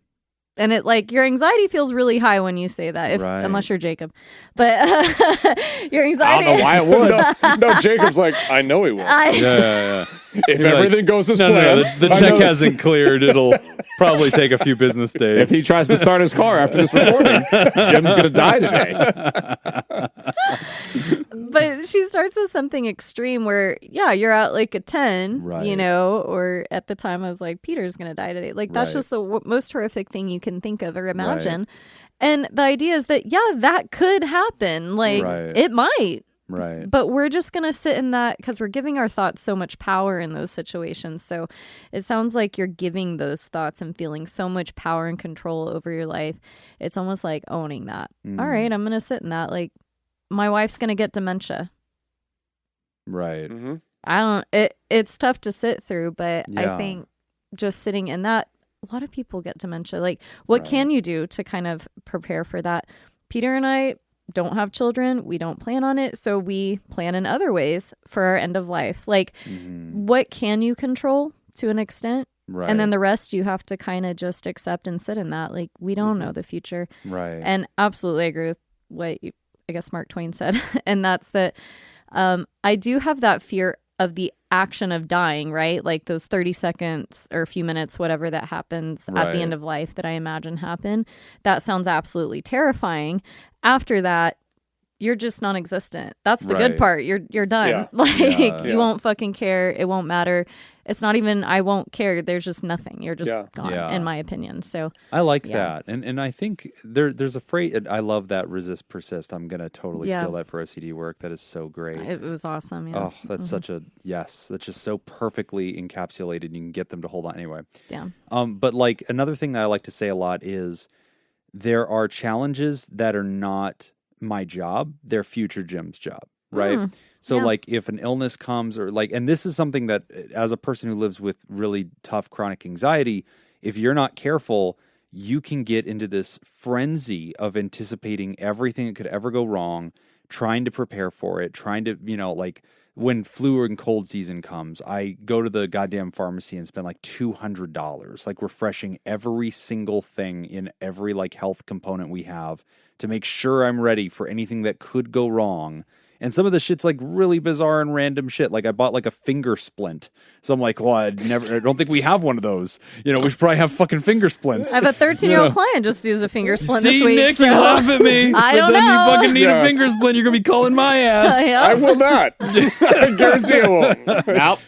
it, like, your anxiety feels really high when you say that, unless you're Jacob. But your anxiety. I don't know why it would. No, Jacob's like, I know he will. If everything goes as planned. The check hasn't cleared. It'll probably take a few business days. If he tries to start his car after this recording, Jim's going to die today. But she starts with something extreme where, you're at like a 10, you know, or at the time I was like, Peter's going to die today. Like, that's just the most horrific thing you can think of or imagine. And the idea is that, that could happen. Like, it might. Right. But we're just going to sit in that because we're giving our thoughts so much power in those situations. So it sounds like you're giving those thoughts and feeling so much power and control over your life. It's almost like owning that. All right, I'm going to sit in that. Like, my wife's going to get dementia. Right. It's tough to sit through, but I think just sitting in that, a lot of people get dementia. Like, what can you do to kind of prepare for that? Peter and I don't have children. We don't plan on it. So we plan in other ways for our end of life. Like, what can you control to an extent? Right. And then the rest you have to kind of just accept and sit in that. Like, we don't know the future. Right. And absolutely agree with what I guess Mark Twain said. And that's that I do have that fear of the action of dying, right? Like those 30 seconds or a few minutes, whatever that happens at the end of life that I imagine happen. That sounds absolutely terrifying. After that, you're just non-existent. That's the good part. You're done. You won't fucking care. It won't matter. It's not even I won't care. There's just nothing. You're just gone, in my opinion. So I like that. And I think there's a phrase, I love that, resist, persist. I'm going to totally steal that for OCD work. That is so great. It was awesome. Yeah. Oh, that's such a, that's just so perfectly encapsulated. You can get them to hold on anyway. Yeah. But like another thing that I like to say a lot is there are challenges that are not my job, they're future Jim's job, right? So like if an illness comes or like, and this is something that as a person who lives with really tough chronic anxiety, if you're not careful, you can get into this frenzy of anticipating everything that could ever go wrong, trying to prepare for it, trying to, you know, like when flu and cold season comes, I go to the goddamn pharmacy and spend like $200, like refreshing every single thing in every like health component we have to make sure I'm ready for anything that could go wrong. And some of the shit's like really bizarre and random shit. Like I bought like a finger splint. So I'm like, well, I don't think we have one of those. You know, we should probably have fucking finger splints. I have a 13-year-old client just used a finger splint this week. Nick, you laugh at me. I don't know. You fucking need a finger splint. You're going to be calling my ass. I will not. I guarantee I won't. Nope.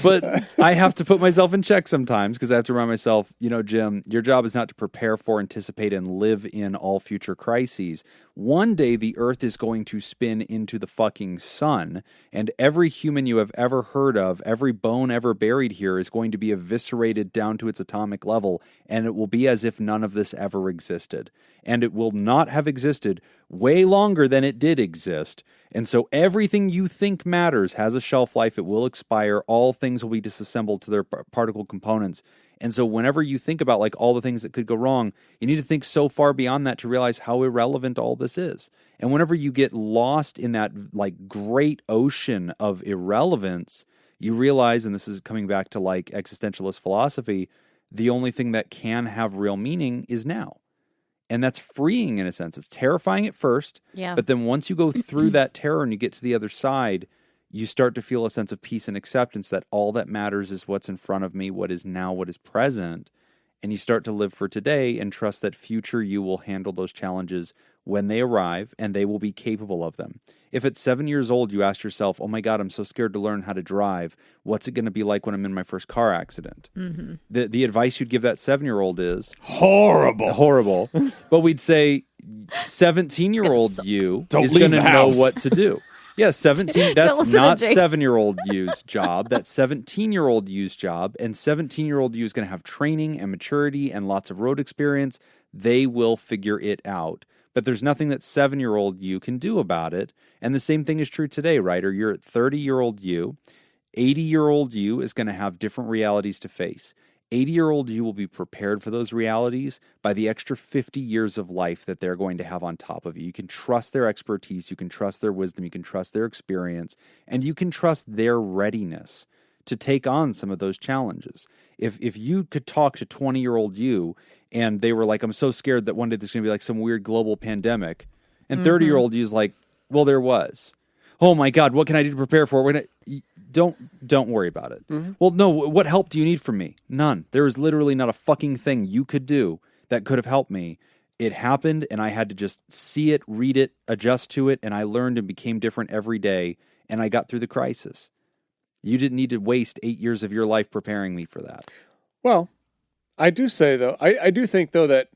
But I have to put myself in check sometimes because I have to remind myself, you know, Jim, your job is not to prepare for, anticipate, and live in all future crises. One day the earth is going to spin into the fucking sun, and every human you have ever heard of, every bone ever buried here is going to be eviscerated down to its atomic level, and it will be as if none of this ever existed. And it will not have existed way longer than it did exist. And so everything you think matters has a shelf life. It will expire. All things will be disassembled to their particle components. And so whenever you think about like all the things that could go wrong, you need to think so far beyond that to realize how irrelevant all this is. And whenever you get lost in that like great ocean of irrelevance, you realize, and this is coming back to like existentialist philosophy, the only thing that can have real meaning is now. And that's freeing in a sense. It's terrifying at first, but then once you go through that terror and you get to the other side, you start to feel a sense of peace and acceptance that all that matters is what's in front of me, what is now, what is present. And you start to live for today and trust that future you will handle those challenges when they arrive and they will be capable of them. If at 7 years old you ask yourself, oh my God, I'm so scared to learn how to drive, what's it going to be like when I'm in my first car accident? Mm-hmm. The advice you'd give that 7-year-old is horrible. But we'd say 17-year-old you is going to know what to do. Yeah, 17, that's not 7-year-old you's job. That's 17-year-old you's job. And 17-year-old you is going to have training and maturity and lots of road experience. They will figure it out. But there's nothing that 7-year-old you can do about it. And the same thing is true today, right? Or you're at 30-year-old you. 80-year-old you is going to have different realities to face. 80-year-old you will be prepared for those realities by the extra 50 years of life that they're going to have on top of you. You can trust their expertise, you can trust their wisdom, you can trust their experience, and you can trust their readiness to take on some of those challenges. If you could talk to 20-year-old you and they were like, I'm so scared that one day there's going to be like some weird global pandemic, and 30-year-old you is like, well, there was. Oh my God, what can I do to prepare for it? Don't worry about it. Mm-hmm. Well, no, what help do you need from me? None. There is literally not a fucking thing you could do that could have helped me. It happened, and I had to just see it, read it, adjust to it, and I learned and became different every day, and I got through the crisis. You didn't need to waste 8 years of your life preparing me for that. Well, I do say, though, I do think, though, that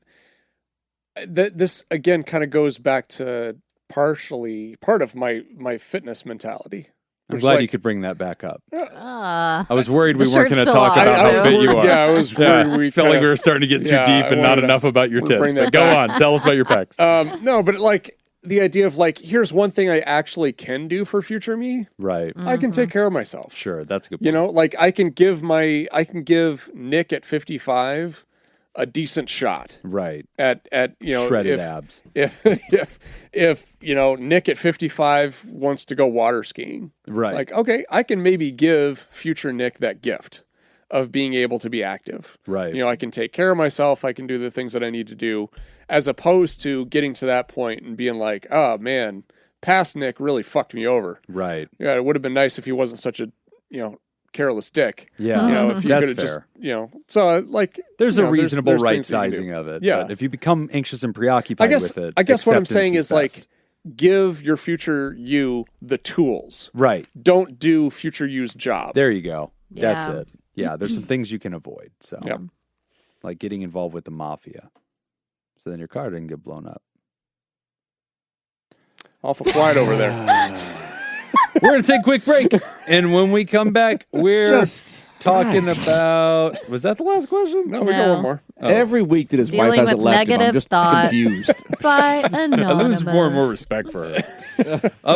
this, again, kind of goes back to partially part of my fitness mentality. I'm glad you could bring that back up. I was worried we weren't going to talk about how fit you are. Yeah, I was worried we felt like we were starting to get too deep and not enough about your tits. But go on, tell us about your pecs. No, but like the idea of like, here's one thing I actually can do for future me. Right. I can take care of myself. Sure, that's a good point. You know, like I can give Nick at 55 a decent shot. Right. At you know, shredded abs. If you know, Nick at 55 wants to go water skiing. Right. Like, okay, I can maybe give future Nick that gift of being able to be active. Right. You know, I can take care of myself, I can do the things that I need to do, as opposed to getting to that point and being like, oh man, past Nick really fucked me over. Right. Yeah, it would have been nice if he wasn't such a, you know, careless dick. Yeah, you know, if you that's could have fair. just, you know, so like there's you a know, reasonable there's right sizing of it. Yeah, but if you become anxious and preoccupied with it, I guess what I'm saying is best. like, give your future you the tools. Right. Don't do future you's job. There you go. Yeah. That's it. Yeah, there's some things you can avoid. So, Yep. like getting involved with the mafia, so then your car didn't get blown up. Awful quiet over there. We're going to take a quick break. And when we come back, we're Just talking about... Was that the last question? No, we got one more. every week that his Dealing wife hasn't with left him, I'm negative just thoughts. confused. By I lose more and more respect for her.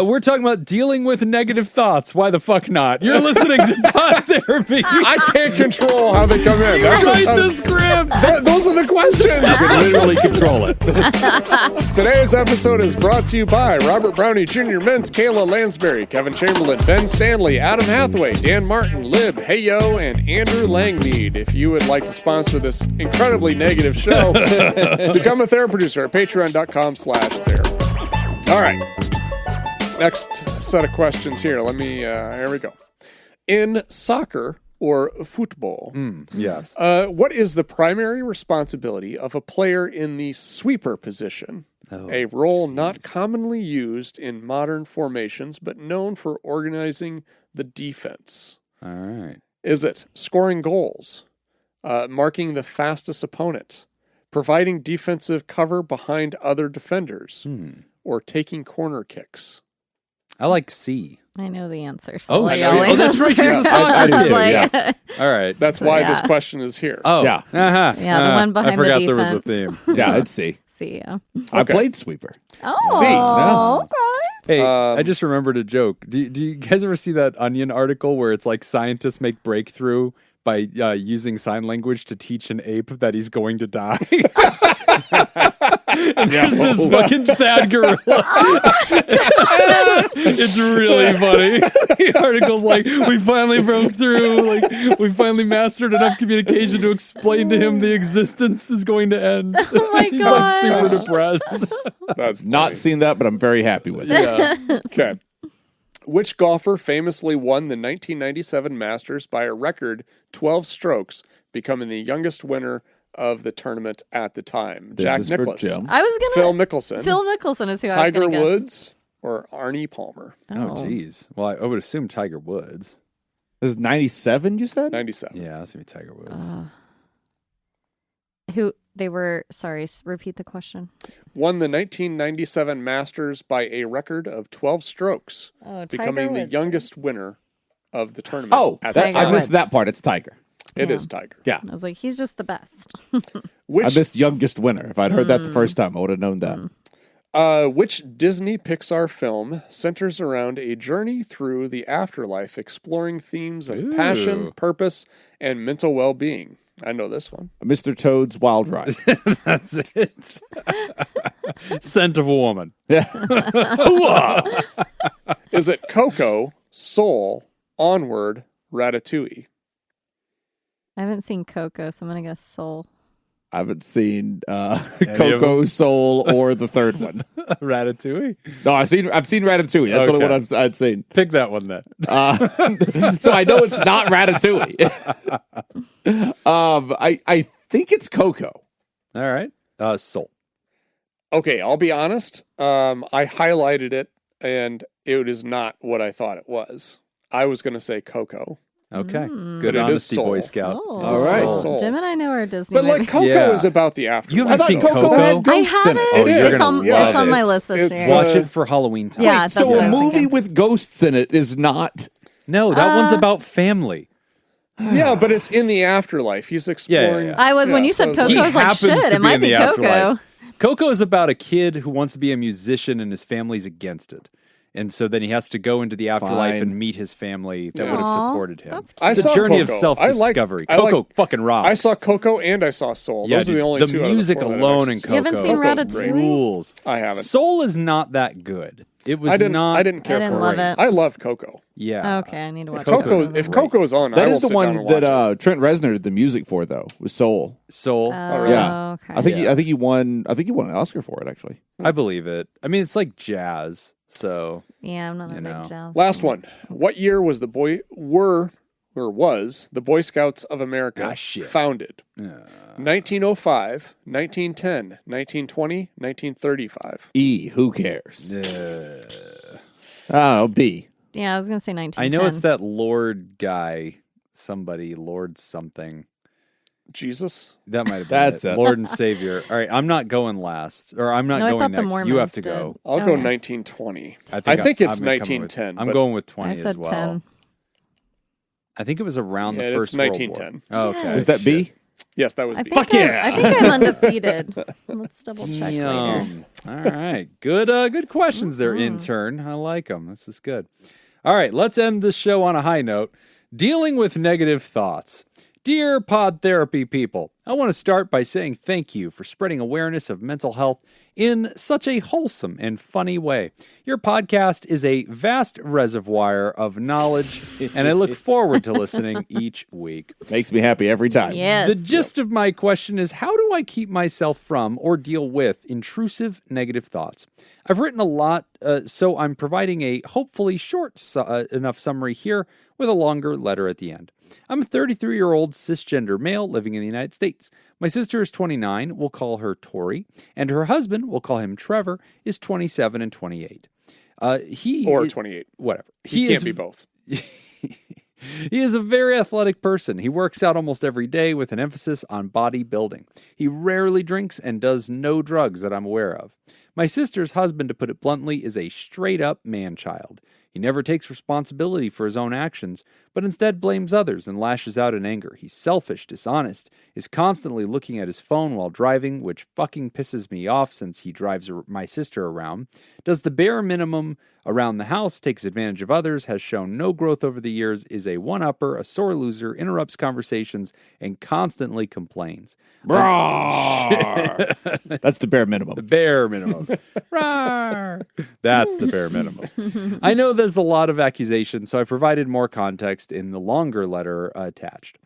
We're talking about dealing with negative thoughts. Why the fuck not? You're listening to Pod Therapy. I can't control how they come in. That's just Write how- the script. those are the questions. You can literally control it. Today's episode is brought to you by Robert Brownie Jr., Mintz, Kayla Lansbury, Kevin Chamberlain, Ben Stanley, Adam Hathaway, Dan Martin, Lib, Heyo, and Andrew Langmead. If you would like to sponsor this incredibly negative show, become a therapy producer at patreon.com/therapy. All right. Next set of questions here. Let me, here we go. In soccer or football, Yes. what is the primary responsibility of a player in the sweeper position? A role not commonly used in modern formations, but known for organizing the defense. All right. Is it scoring goals, marking the fastest opponent, providing defensive cover behind other defenders, or taking corner kicks? I like C. I know the answer. Oh, So shit. I Oh, that's right. She's a I soccer do kid. too, like- yes. All right. That's So, why yeah. this question is here. Oh. Yeah. Uh-huh. Yeah, the one behind I forgot the there was a defense. theme. Yeah, I'd see. See ya. I Okay. played sweeper. Oh, C. No. okay. Hey, I just remembered a joke. Do you guys ever see that Onion article where it's like scientists make breakthrough by using sign language to teach an ape that he's going to die? And there's this fucking sad gorilla. It's really funny. The article's like, we finally broke through. Like, we finally mastered enough communication to explain to him the existence is going to end. Oh my He's God. like super depressed. That's Not seen that, but I'm very happy with it. Yeah. Okay. Which golfer famously won the 1997 Masters by a record 12 strokes, becoming the youngest winner of the tournament at the time? This Jack is for Nicklaus, Jim. I was Phil gonna. Mickelson, Phil Mickelson is who I was Tiger gonna guess. Woods, or Arnie Palmer. Oh, geez. Well, I would assume Tiger Woods. It was 97, you said? 97. Yeah, that's going to be Tiger Woods. Who they were? Sorry, repeat the question. Won the 1997 Masters by a record of 12 strokes, Oh, Tiger becoming the Woods, youngest winner of the tournament. Oh, at that, the I time. missed that part. It's Tiger. It Yeah. is Tiger. Yeah. I was like, he's just the best. I Which missed youngest winner. If I'd heard that the first time, I would have known that. Which Disney Pixar film centers around a journey through the afterlife, exploring themes of passion, Ooh. purpose, and mental well-being? I know this one. Mr. Toad's Wild Ride. That's it. Scent of a woman. Yeah. Is it Coco, Soul, Onward, Ratatouille? I haven't seen Coco, so I'm gonna guess Soul. I haven't seen Coco, Soul, or the third one. Ratatouille. No, I've seen Ratatouille. That's the only Okay. one I'd seen. Pick that one then. So I know it's not Ratatouille. I think it's Coco. All right. Soul. Okay, I'll be honest. I highlighted it, and it is not what I thought it was. I was going to say Coco. Okay. Mm. Good But it is honesty, Soul. Boy Scout. Soul. All right. Soul. Jim and I know our Disney. But like movies. Coco Yeah. is about the afterlife. You haven't I thought seen Coco Coco? had I ghosts in haven't. it. Oh, you're it's gonna on, love it's on it. my list this It's, year. Watch it for Halloween time. Yeah, Wait, so that's a what I was movie thinking. with ghosts in it is not. No, that one's about family. Yeah, but it's in the afterlife. He's exploring. yeah. I was when you so said it's Coco, He I was like, happens shit, to it be might in be the Coco. afterlife. Coco is about a kid who wants to be a musician and his family's against it. And so then he has to go into the afterlife Fine. and meet his family that Yeah. would have Aw, supported him. that's I It's a saw journey of Coco. self-discovery. I like- Coco fucking rocks. I saw Coco and I saw Soul. Yeah, Those are the dude, only the two. out of music four that I've alone actually in seen. Coco. You haven't seen Coco's Ratatouille? great. rules. I haven't. Soul is not that good. It was I didn't care I didn't for love it. it. I loved Coco. Yeah. Okay, I need to watch Coco's it. If great. Coco's on, I That will is the sit down one and watch that it. Trent Reznor did the music for, though. Was Soul. Soul. Yeah. Okay. I think Yeah. I think he won an Oscar for it, actually. I believe it. I mean, it's like jazz. So Yeah, I'm not a You big know. jazz. Last one. What year was the Boy Scouts of America shit. founded? 1905, 1910, 1920, 1935. E. Who cares? uh, Oh, B. Yeah, I was gonna say 1910. I know it's that Lord guy. Somebody, Lord something. Jesus? That might have been That's it. it. Lord and Savior. All right, I'm not going last. Or I'm not No, I going thought the next. You Mormons have to did. go. I'll Okay. go 1920. I I think it's I'm coming with- 1910. I'm but- going with I 20 said as well. 10. I think it was around Yeah, the it's first World 1910. War. Oh, okay. Was that B? Yes, that was I B. think I think I'm undefeated. Let's double check later. Damn. All right. Good questions there, intern. I like them. This is good. All right, let's end this show on a high note. Dealing with negative thoughts. Dear Pod Therapy people, I want to start by saying thank you for spreading awareness of mental health in such a wholesome and funny way. Your podcast is a vast reservoir of knowledge, and I look forward to listening each week. Makes me happy every time. Yes. The gist of my question is, how do I keep myself from or deal with intrusive negative thoughts? I've written a lot, so I'm providing a hopefully short enough summary here with a longer letter at the end. I'm a 33-year-old cisgender male living in the United States. My sister is 29, we'll call her Tori, and her husband, we'll call him Trevor, is 27 and 28. Or 28. Whatever. He can't be both. He is a very athletic person. He works out almost every day with an emphasis on bodybuilding. He rarely drinks and does no drugs that I'm aware of. My sister's husband, to put it bluntly, is a straight-up man-child. He never takes responsibility for his own actions, but instead blames others and lashes out in anger. He's selfish, dishonest, is constantly looking at his phone while driving, which fucking pisses me off since he drives my sister around, does the bare minimum around the house, takes advantage of others, has shown no growth over the years, is a one-upper, a sore loser, interrupts conversations, and constantly complains. That's the bare minimum. The bare minimum. Rawr. That's the bare minimum. I know there's a lot of accusations, so I provided more context in the longer letter attached.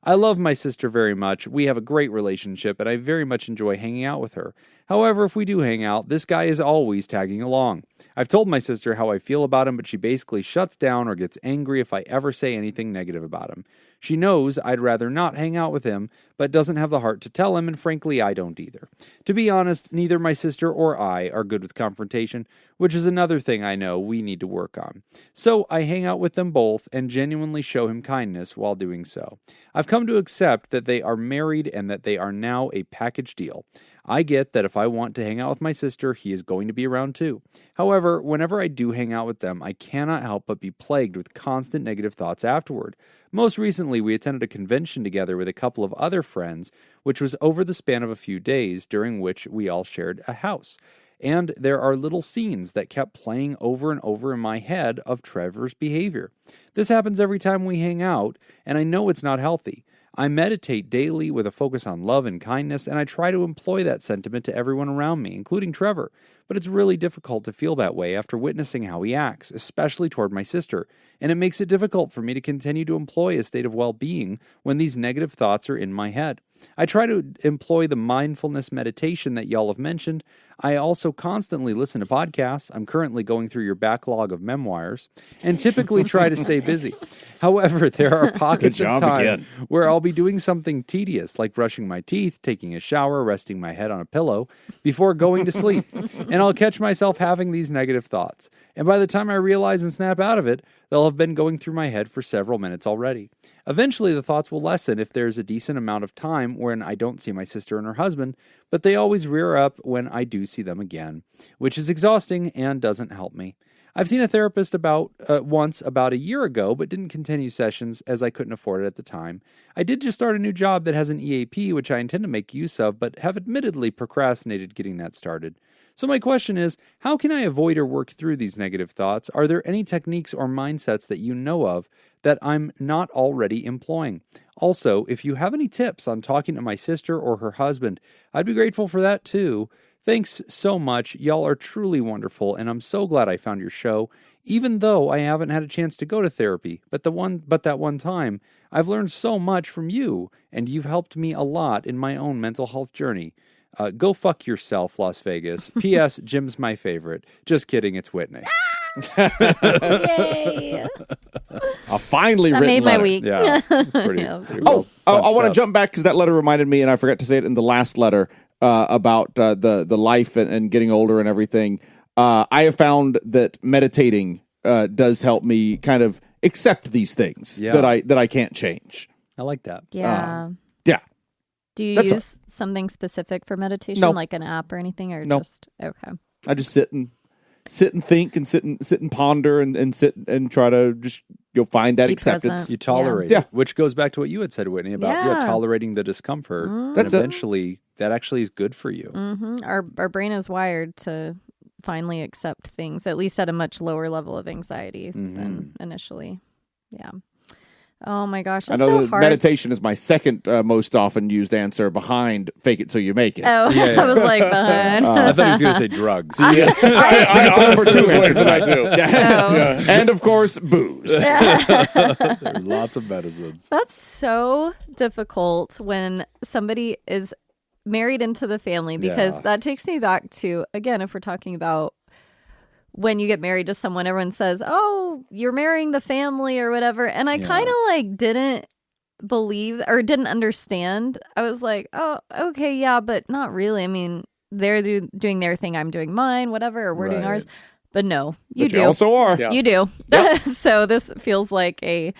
I love my sister very much. We have a great relationship, and I very much enjoy hanging out with her. However, if we do hang out, this guy is always tagging along. I've told my sister how I feel about him, but she basically shuts down or gets angry if I ever say anything negative about him. She knows I'd rather not hang out with him, but doesn't have the heart to tell him, and frankly, I don't either. To be honest, neither my sister or I are good with confrontation, which is another thing I know we need to work on. So I hang out with them both and genuinely show him kindness while doing so. I've come to accept that they are married and that they are now a package deal. I get that if I want to hang out with my sister, he is going to be around too. However, whenever I do hang out with them, I cannot help but be plagued with constant negative thoughts afterward. Most recently, we attended a convention together with a couple of other friends, which was over the span of a few days, during which we all shared a house. And there are little scenes that kept playing over and over in my head of Trevor's behavior. This happens every time we hang out, and I know it's not healthy. I meditate daily with a focus on love and kindness, and I try to employ that sentiment to everyone around me, including Trevor. But it's really difficult to feel that way after witnessing how he acts, especially toward my sister, and it makes it difficult for me to continue to employ a state of well-being when these negative thoughts are in my head. I try to employ the mindfulness meditation that y'all have mentioned. I also constantly listen to podcasts. I'm currently going through your backlog of memoirs and typically try to stay busy. However, there are pockets of time where I'll be doing something tedious, like brushing my teeth, taking a shower, resting my head on a pillow before going to sleep. And I'll catch myself having these negative thoughts. And by the time I realize and snap out of it, they'll have been going through my head for several minutes already. Eventually, the thoughts will lessen if there's a decent amount of time when I don't see my sister and her husband, but they always rear up when I do see them again, which is exhausting and doesn't help me. I've seen a therapist once about a year ago, but didn't continue sessions as I couldn't afford it at the time. I did just start a new job that has an EAP, which I intend to make use of, but have admittedly procrastinated getting that started. So my question is, how can I avoid or work through these negative thoughts? Are there any techniques or mindsets that you know of that I'm not already employing? Also, if you have any tips on talking to my sister or her husband, I'd be grateful for that too. Thanks so much. Y'all are truly wonderful, and I'm so glad I found your show, even though I haven't had a chance to go to therapy. But that one time, I've learned so much from you, and you've helped me a lot in my own mental health journey. Go fuck yourself, Las Vegas. P.S. Jim's my favorite. Just kidding, it's Whitney. Yay! A finely That written made my letter. week. Yeah, pretty well I want to punched jump back because that letter reminded me, and I forgot to say it in the last letter about the life and getting older and everything. I have found that meditating does help me kind of accept these things that I can't change. I like that. Yeah. Yeah. Do you That's use something specific for meditation, No. like an app or anything, or No. just okay? I just sit and think and sit and ponder and sit and try to just find that Be acceptance. present. You tolerate Yeah. it, which goes back to what you had said, Whitney, about Yeah. tolerating the discomfort. And That's it. eventually, that actually is good for you. Our brain is wired to finally accept things, at least at a much lower level of anxiety than initially. Yeah. Oh my gosh, I that's know so that hard. meditation is my second most often used answer behind fake it till you make it. Oh, Yeah. I was like behind. I thought he was going to say drugs. I honestly was waiting for that too. Oh. And of course, booze. Lots of medicines. That's so difficult when somebody is married into the family, because Yeah. that takes me back to, again, if we're talking about when you get married to someone, everyone says, oh, you're marrying the family or whatever. And I kind of like didn't believe or didn't understand. I was like, oh, okay, yeah, but not really. I mean, they're doing their thing. I'm doing mine, whatever, or we're doing Right. ours. But no, you But do. you also are. Yeah. You do. So this feels like a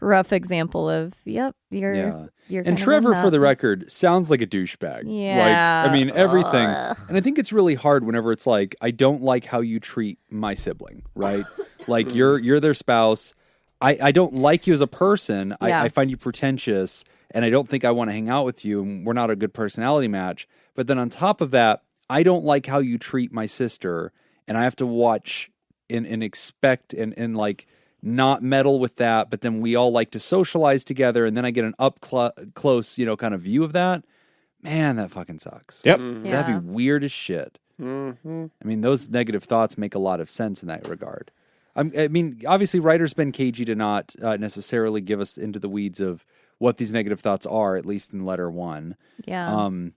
rough example of, you're Yeah. you're And kind of Trevor, in for the that. record, sounds like a douchebag. Yeah. Like, I mean, everything. And I think it's really hard whenever it's like, I don't like how you treat my sibling, right? Like, you're their spouse. I don't like you as a person. Yeah. I find you pretentious, and I don't think I want to hang out with you, and we're not a good personality match. But then on top of that, I don't like how you treat my sister, and I have to watch and expect and like not meddle with that. But then we all like to socialize together, and then I get an up close, kind of view of that. Man, that fucking sucks. Yep. That'd be weird as shit. Mm-hmm. I mean, those negative thoughts make a lot of sense in that regard. I mean, obviously, writers been cagey to not necessarily give us into the weeds of what these negative thoughts are, at least in letter 1. Yeah. And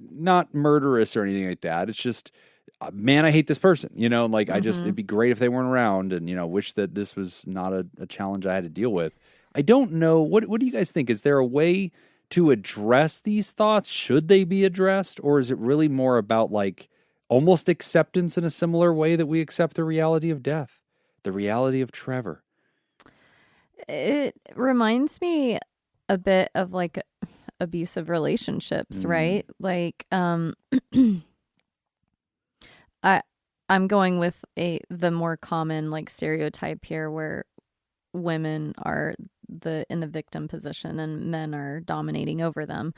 not murderous or anything like that. It's just, man, I hate this person. Like I just, it'd be great if they weren't around, and wish that this was not a challenge I had to deal with. I don't know. What do you guys think? Is there a way to address these thoughts? Should they be addressed, or is it really more about like almost acceptance in a similar way that we accept the reality of death, the reality of Trevor? It reminds me a bit of like abusive relationships, right? Like, I'm going with the more common like stereotype here, where women are in the victim position and men are dominating over them.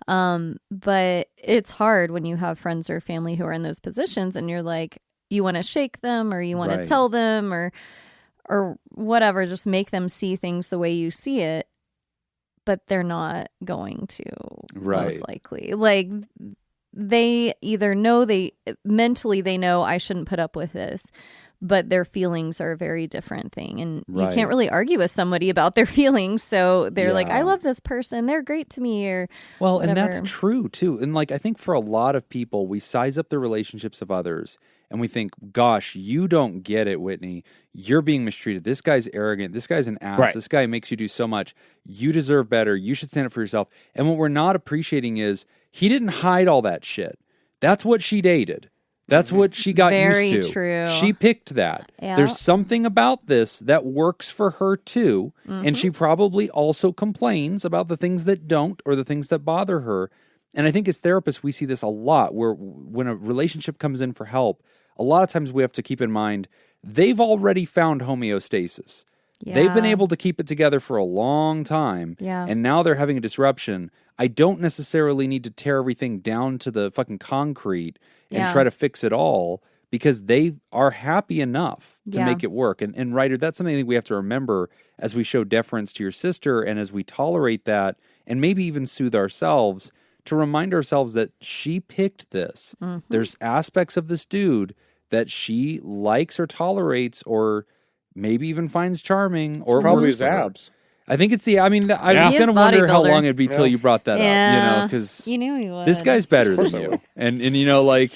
But it's hard when you have friends or family who are in those positions, and you're like, you want to shake them, or you want to tell them, or whatever, just make them see things the way you see it, but they're not going to, most likely. Like, they either know mentally they know I shouldn't put up with this, but their feelings are a very different thing. And you can't really argue with somebody about their feelings. So they're like, I love this person, they're great to me, or whatever. And that's true too. And like, I think for a lot of people, we size up the relationships of others and we think, gosh, you don't get it, Whitney. You're being mistreated. This guy's arrogant. This guy's an ass. Right. This guy makes you do so much. You deserve better. You should stand up for yourself. And what we're not appreciating is he didn't hide all that shit. That's what she dated. That's what she got Very used to. True. She picked that. Yeah. There's something about this that works for her too. And she probably also complains about the things that don't, or the things that bother her. And I think as therapists, we see this a lot, where when a relationship comes in for help, a lot of times we have to keep in mind, they've already found homeostasis. Yeah. They've been able to keep it together for a long time. Yeah. And now they're having a disruption. I don't necessarily need to tear everything down to the fucking concrete and try to fix it all, because they are happy enough to make it work. And Ryder, that's something I think we have to remember as we show deference to your sister, and as we tolerate that, and maybe even soothe ourselves, to remind ourselves that she picked this. There's aspects of this dude that she likes or tolerates, or maybe even finds charming, or probably his abs. I think it's I was going to wonder how long it'd be till you brought that up, because you knew he was. This guy's better than you. And like,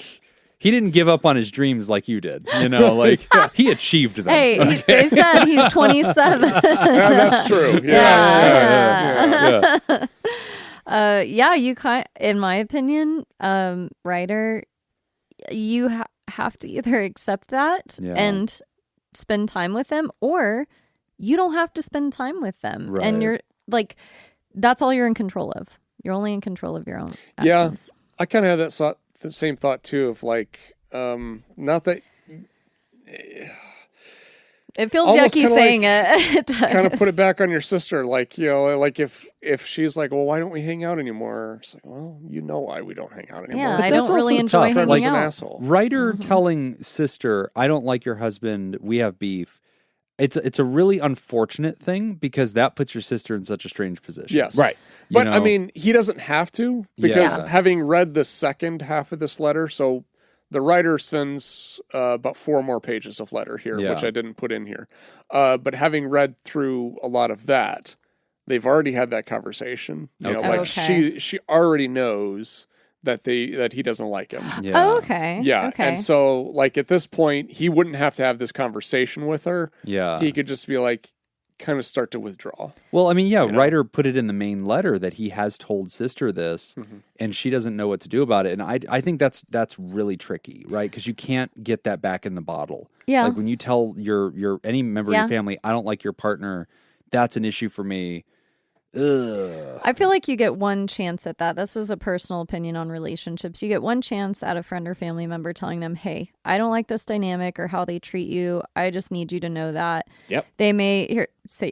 he didn't give up on his dreams like you did. Like, he achieved them. Hey, they said he's 27. That's true. Yeah. You in my opinion, Ryder, you have to either accept that and spend time with them, or you don't have to spend time with them. Right. And you're like, that's all you're in control of. You're only in control of your own actions. Yeah. I kind of have the same thought too, of like, not that it feels yucky saying it. Kind of put it back on your sister. Like, like if she's like, well, why don't we hang out anymore? It's like, well, you know why we don't hang out anymore. Yeah, I don't really enjoy hanging like out. An asshole. Ryder telling sister, I don't like your husband, we have beef. It's a really unfortunate thing, because that puts your sister in such a strange position. Yes. Right. But I mean, he doesn't have to, because having read the second half of this letter, so the writer sends about 4 more pages of letter here, which I didn't put in here. But having read through a lot of that, they've already had that conversation. She already knows that he doesn't like him. Yeah. Oh, okay. Yeah. Okay. And so, like, at this point, he wouldn't have to have this conversation with her. Yeah. He could just be like, kind of start to withdraw. Well, I mean, yeah, Ryder put it in the main letter that he has told sister this, and she doesn't know what to do about it. And I think that's really tricky, right? Because you can't get that back in the bottle. Yeah. Like when you tell your any member of your family, I don't like your partner, that's an issue for me. Ugh. I feel like you get one chance at that. This is a personal opinion on relationships. You get one chance at a friend or family member telling them, hey, I don't like this dynamic or how they treat you. I just need you to know that. Yep. They may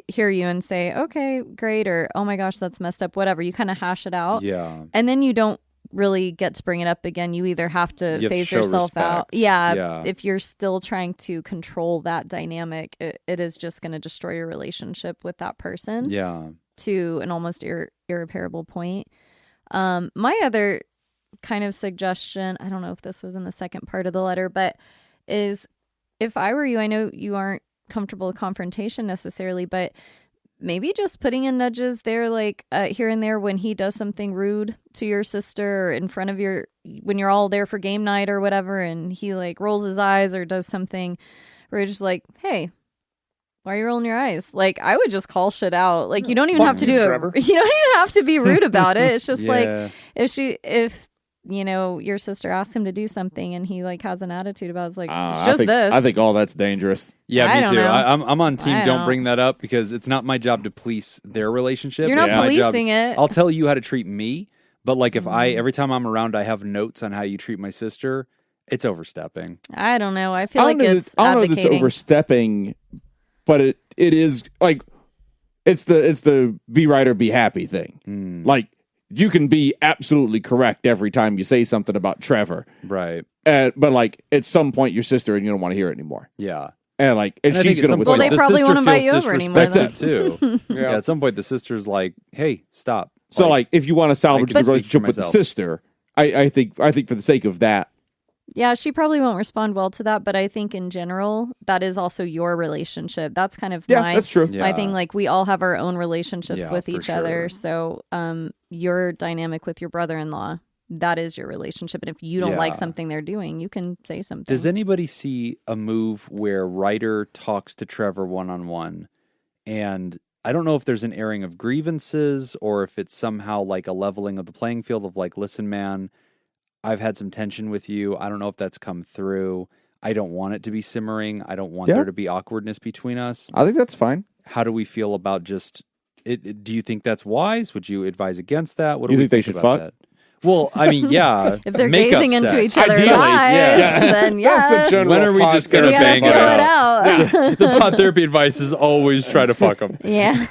hear you and say, okay, great, or oh my gosh, that's messed up, whatever. You kind of hash it out. Yeah. And then you don't really get to bring it up again. You either have to phase show yourself respect. out. Yeah. If you're still trying to control that dynamic, it is just going to destroy your relationship with that person. Yeah. To an almost irreparable point. My other kind of suggestion, I don't know if this was in the second part of the letter, but is if I were you, I know you aren't comfortable with confrontation necessarily, but maybe just putting in nudges there, like here and there when he does something rude to your sister or in front of when you're all there for game night or whatever, and he like rolls his eyes or does something where you're just like, hey, why are you rolling your eyes? Like, I would just call shit out. Like, you don't even have to do it. You don't even have to be rude about it. It's just like, if your sister asks him to do something and he like has an attitude about it, it's like, it's just this. I think all that's dangerous. Yeah, me too. Know. I'm on team. Don't know. bring that up because it's not my job to police their relationship. You're not It's my job. policing it. I'll tell you how to treat me, but like if every time I'm around, I have notes on how you treat my sister, it's overstepping. I don't know. I feel I like don't know it's that- I don't know that advocating. it's overstepping, but it is like it's the be right or be happy thing. Like you can be absolutely correct every time you say something about Trevor, Right. but like at some point your sister and you don't want to hear it anymore, Yeah. and like and And I think she's at gonna some withdraw. point Well, they the probably sister won't invite feels you over anymore disrespected too. Yeah. At some point the sister's like, "Hey, stop." So like if you want to salvage can the speak for relationship with the myself. sister, I think for the sake of that. Yeah, she probably won't respond well to that, but I think in general, that is also your relationship. That's kind of That's true. my Yeah. thing. Like, we all have our own relationships Yeah, with for each other. sure. So, your dynamic with your brother-in-law, that is your relationship. And if you don't like Yeah. something they're doing, you can say something. Does anybody see a move where Ryder talks to Trevor one-on-one, and I don't know if there's an airing of grievances or if it's somehow like a leveling of the playing field of like, listen, man, I've had some tension with you. I don't know if that's come through. I don't want it to be simmering. I don't want there to be awkwardness between us. I think that's fine. How do we feel about just it? Do you think that's wise? Would you advise against that? What do You we think they should about fuck? that? Well, I mean, yeah. if they're makeup gazing into sex. each other's Ideally, eyes, yeah. then yeah. That's the general When are we just gonna you gotta bang feel it it out? out. The pod therapy advice is always try to fuck them. Yeah.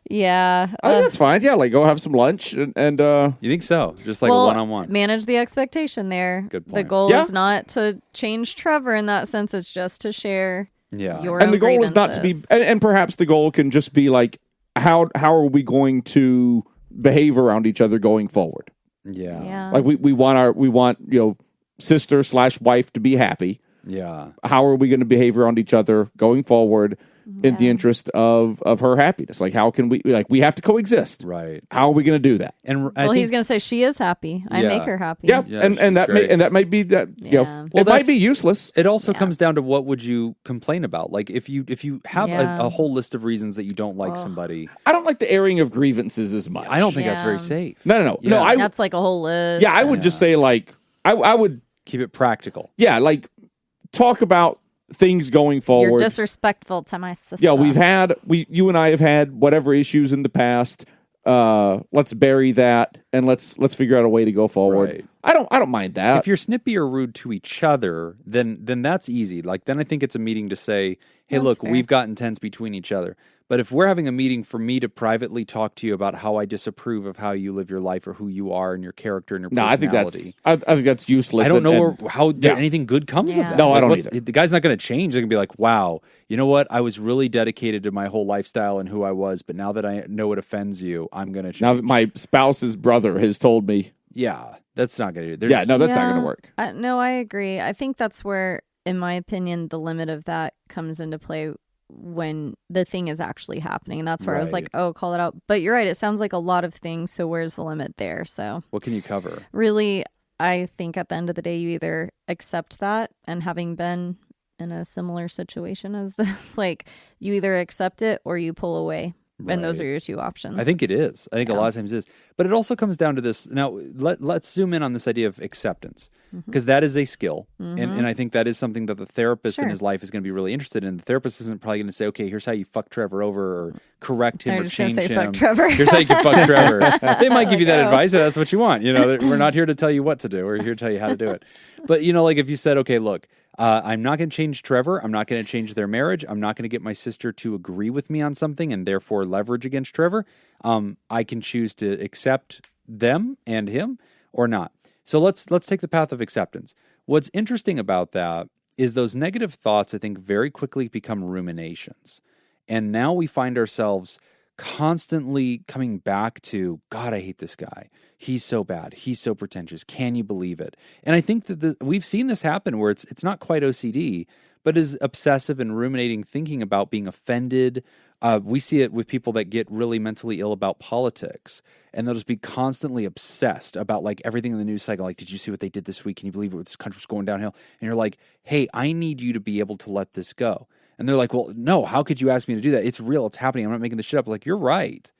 Yeah. I think that's fine. Yeah, like go have some lunch and You think so? Just like a one-on-one. Manage the expectation there. Good The point. goal Yeah. is not to change Trevor in that sense. It's just to share Yeah. your and own the goal is not to be grievances. and perhaps the goal can just be like how are we going to behave around each other going forward? Yeah. Yeah. Like we want sister / wife to be happy. Yeah. How are we going to behave around each other going forward in the interest of her happiness? Like how can we we have to coexist? Right. How are we going to do that? And I Well, think he's going to say she is happy. I Yeah. make her happy. Yeah, Yeah, and she's that great. might be that Yeah. Well, it might that's- be useless. it also Yeah. comes down to what would you complain about? Like if you have Yeah. a whole list of reasons that you don't like somebody, I don't like the airing of grievances as much. I don't think that's Yeah. very safe. No. Yeah. I That's like a whole list. I would just say like I would Keep it practical. like talk about things going You're forward. disrespectful to my sister. Yeah, you and I have had whatever issues in the past. Let's bury that and let's figure out a way to go forward. Right. I don't mind that. If you're snippy or rude to each other, then that's easy. Like then I think it's a meeting to say, "Hey, That's look, fair. we've gotten tense between each other." But if we're having a meeting for me to privately talk to you about how I disapprove of how you live your life or who you are and your character and your no, personality, I think that's useless. I don't know and- how yeah. anything good comes Yeah. of that. No, I don't what's- either. The guy's not going to change. They're going to be like, "Wow, you know what? I was really dedicated to my whole lifestyle and who I was, but now that I know it offends you, I'm going to change." Now that my spouse's brother has told me. Yeah, that's not going to do. Yeah, no, that's not going to work. No, I agree. I think that's where, in my opinion, the limit of that comes into play when the thing is actually happening. And that's where I was Right. like, oh, call it out. But you're right. It sounds like a lot of things. So where's the limit there? So What can you cover? really, I think at the end of the day, you either accept that and having been in a similar situation as this. Like, you either accept it or you pull away. And those are your two options. I think it is. I think a lot of times it is. But it also comes down to this. Now, let's zoom in on this idea of acceptance, because that is a skill. And I think that is something that the therapist in his life is going to be really interested in. The therapist isn't probably going to say, okay, here's how you fuck Trevor over, or correct him, or change him. Fuck Trevor. Here's how you can fuck Trevor. They might give you that advice if that's what you want. We're not here to tell you what to do. We're here to tell you how to do it. But, like if you said, okay, look, I'm not going to change Trevor. I'm not going to change their marriage. I'm not going to get my sister to agree with me on something and therefore leverage against Trevor. I can choose to accept them and him or not. So let's take the path of acceptance. What's interesting about that is those negative thoughts, I think, very quickly become ruminations. And now we find ourselves constantly coming back to, God, I hate this guy. He's so bad. He's so pretentious. Can you believe it? And I think that we've seen this happen where it's not quite OCD, but is obsessive and ruminating thinking about being offended. We see it with people that get really mentally ill about politics, and they'll just be constantly obsessed about like everything in the news cycle. Like, did you see what they did this week? Can you believe it? This country's going downhill. And you're like, hey, I need you to be able to let this go. And they're like, well, no, how could you ask me to do that? It's real. It's happening. I'm not making this shit up. Like, you're right.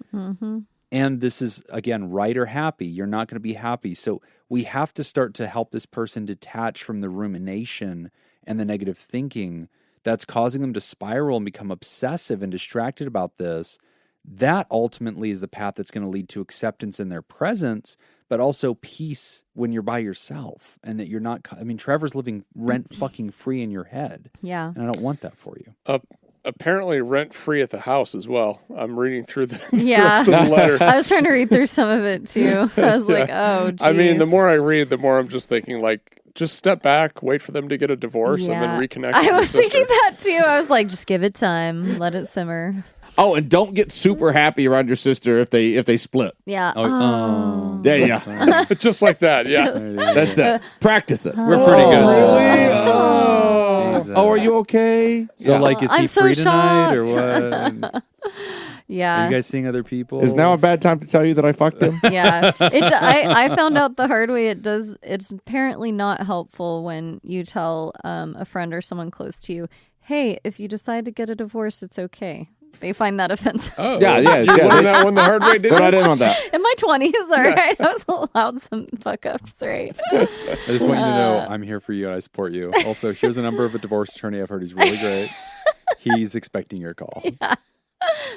And this is, again, right or happy. You're not going to be happy. So we have to start to help this person detach from the rumination and the negative thinking that's causing them to spiral and become obsessive and distracted about this. That ultimately is the path that's going to lead to acceptance in their presence, but also peace when you're by yourself and that you're not, Trevor's living rent fucking free in your head. Yeah. And I don't want that for you. Apparently rent free at the house as well. I'm reading through the Yeah. rest of the letter. I was trying to read through some of it too. I was like, oh, geez. I mean, the more I read, the more I'm just thinking like, just step back, wait for them to get a divorce, and then reconnect. I was with your thinking sister. that too. I was like, just give it time, let it simmer. Oh, and don't get super happy around your sister if they split. Yeah. Yeah. Just like that. Yeah. That's it. Practice it. We're pretty good at that. Really? Oh. Jesus. Oh, are you okay? So, like, is he I'm so free tonight or shocked. what? Yeah. Are you guys seeing other people? Is now a bad time to tell you that I fucked him? Yeah. I found out the hard way. It's apparently not helpful when you tell a friend or someone close to you, hey, if you decide to get a divorce, it's okay. They find that offensive. Oh, Yeah. You learned that one the hard way, didn't But I you? didn't want that. In my 20s, all right? I was allowed some fuck ups, right? I just want you to know I'm here for you and I support you. Also, here's a number of a divorce attorney I've heard he's really great. He's expecting your call. Yeah.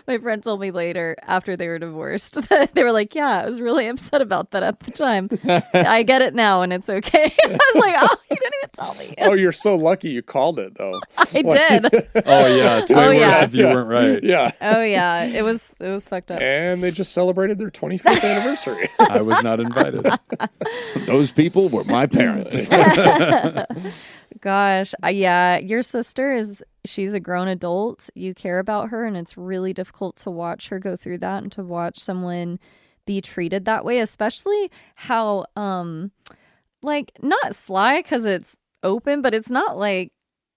My friend told me later, after they were divorced, that they were like, yeah, I was really upset about that at the time. I get it now, and it's okay. I was like, oh, you didn't even tell me. Oh, you're so lucky you called it, though. I did. Oh, yeah. It's way worse if you weren't right. Yeah. Oh, yeah. It was fucked up. And they just celebrated their 25th anniversary. I was not invited. Those people were my parents. Gosh. Yeah. Your sister she's a grown adult. You care about her, and it's really difficult to watch her go through that and to watch someone be treated that way, especially how, like, not sly because it's open, but it's not like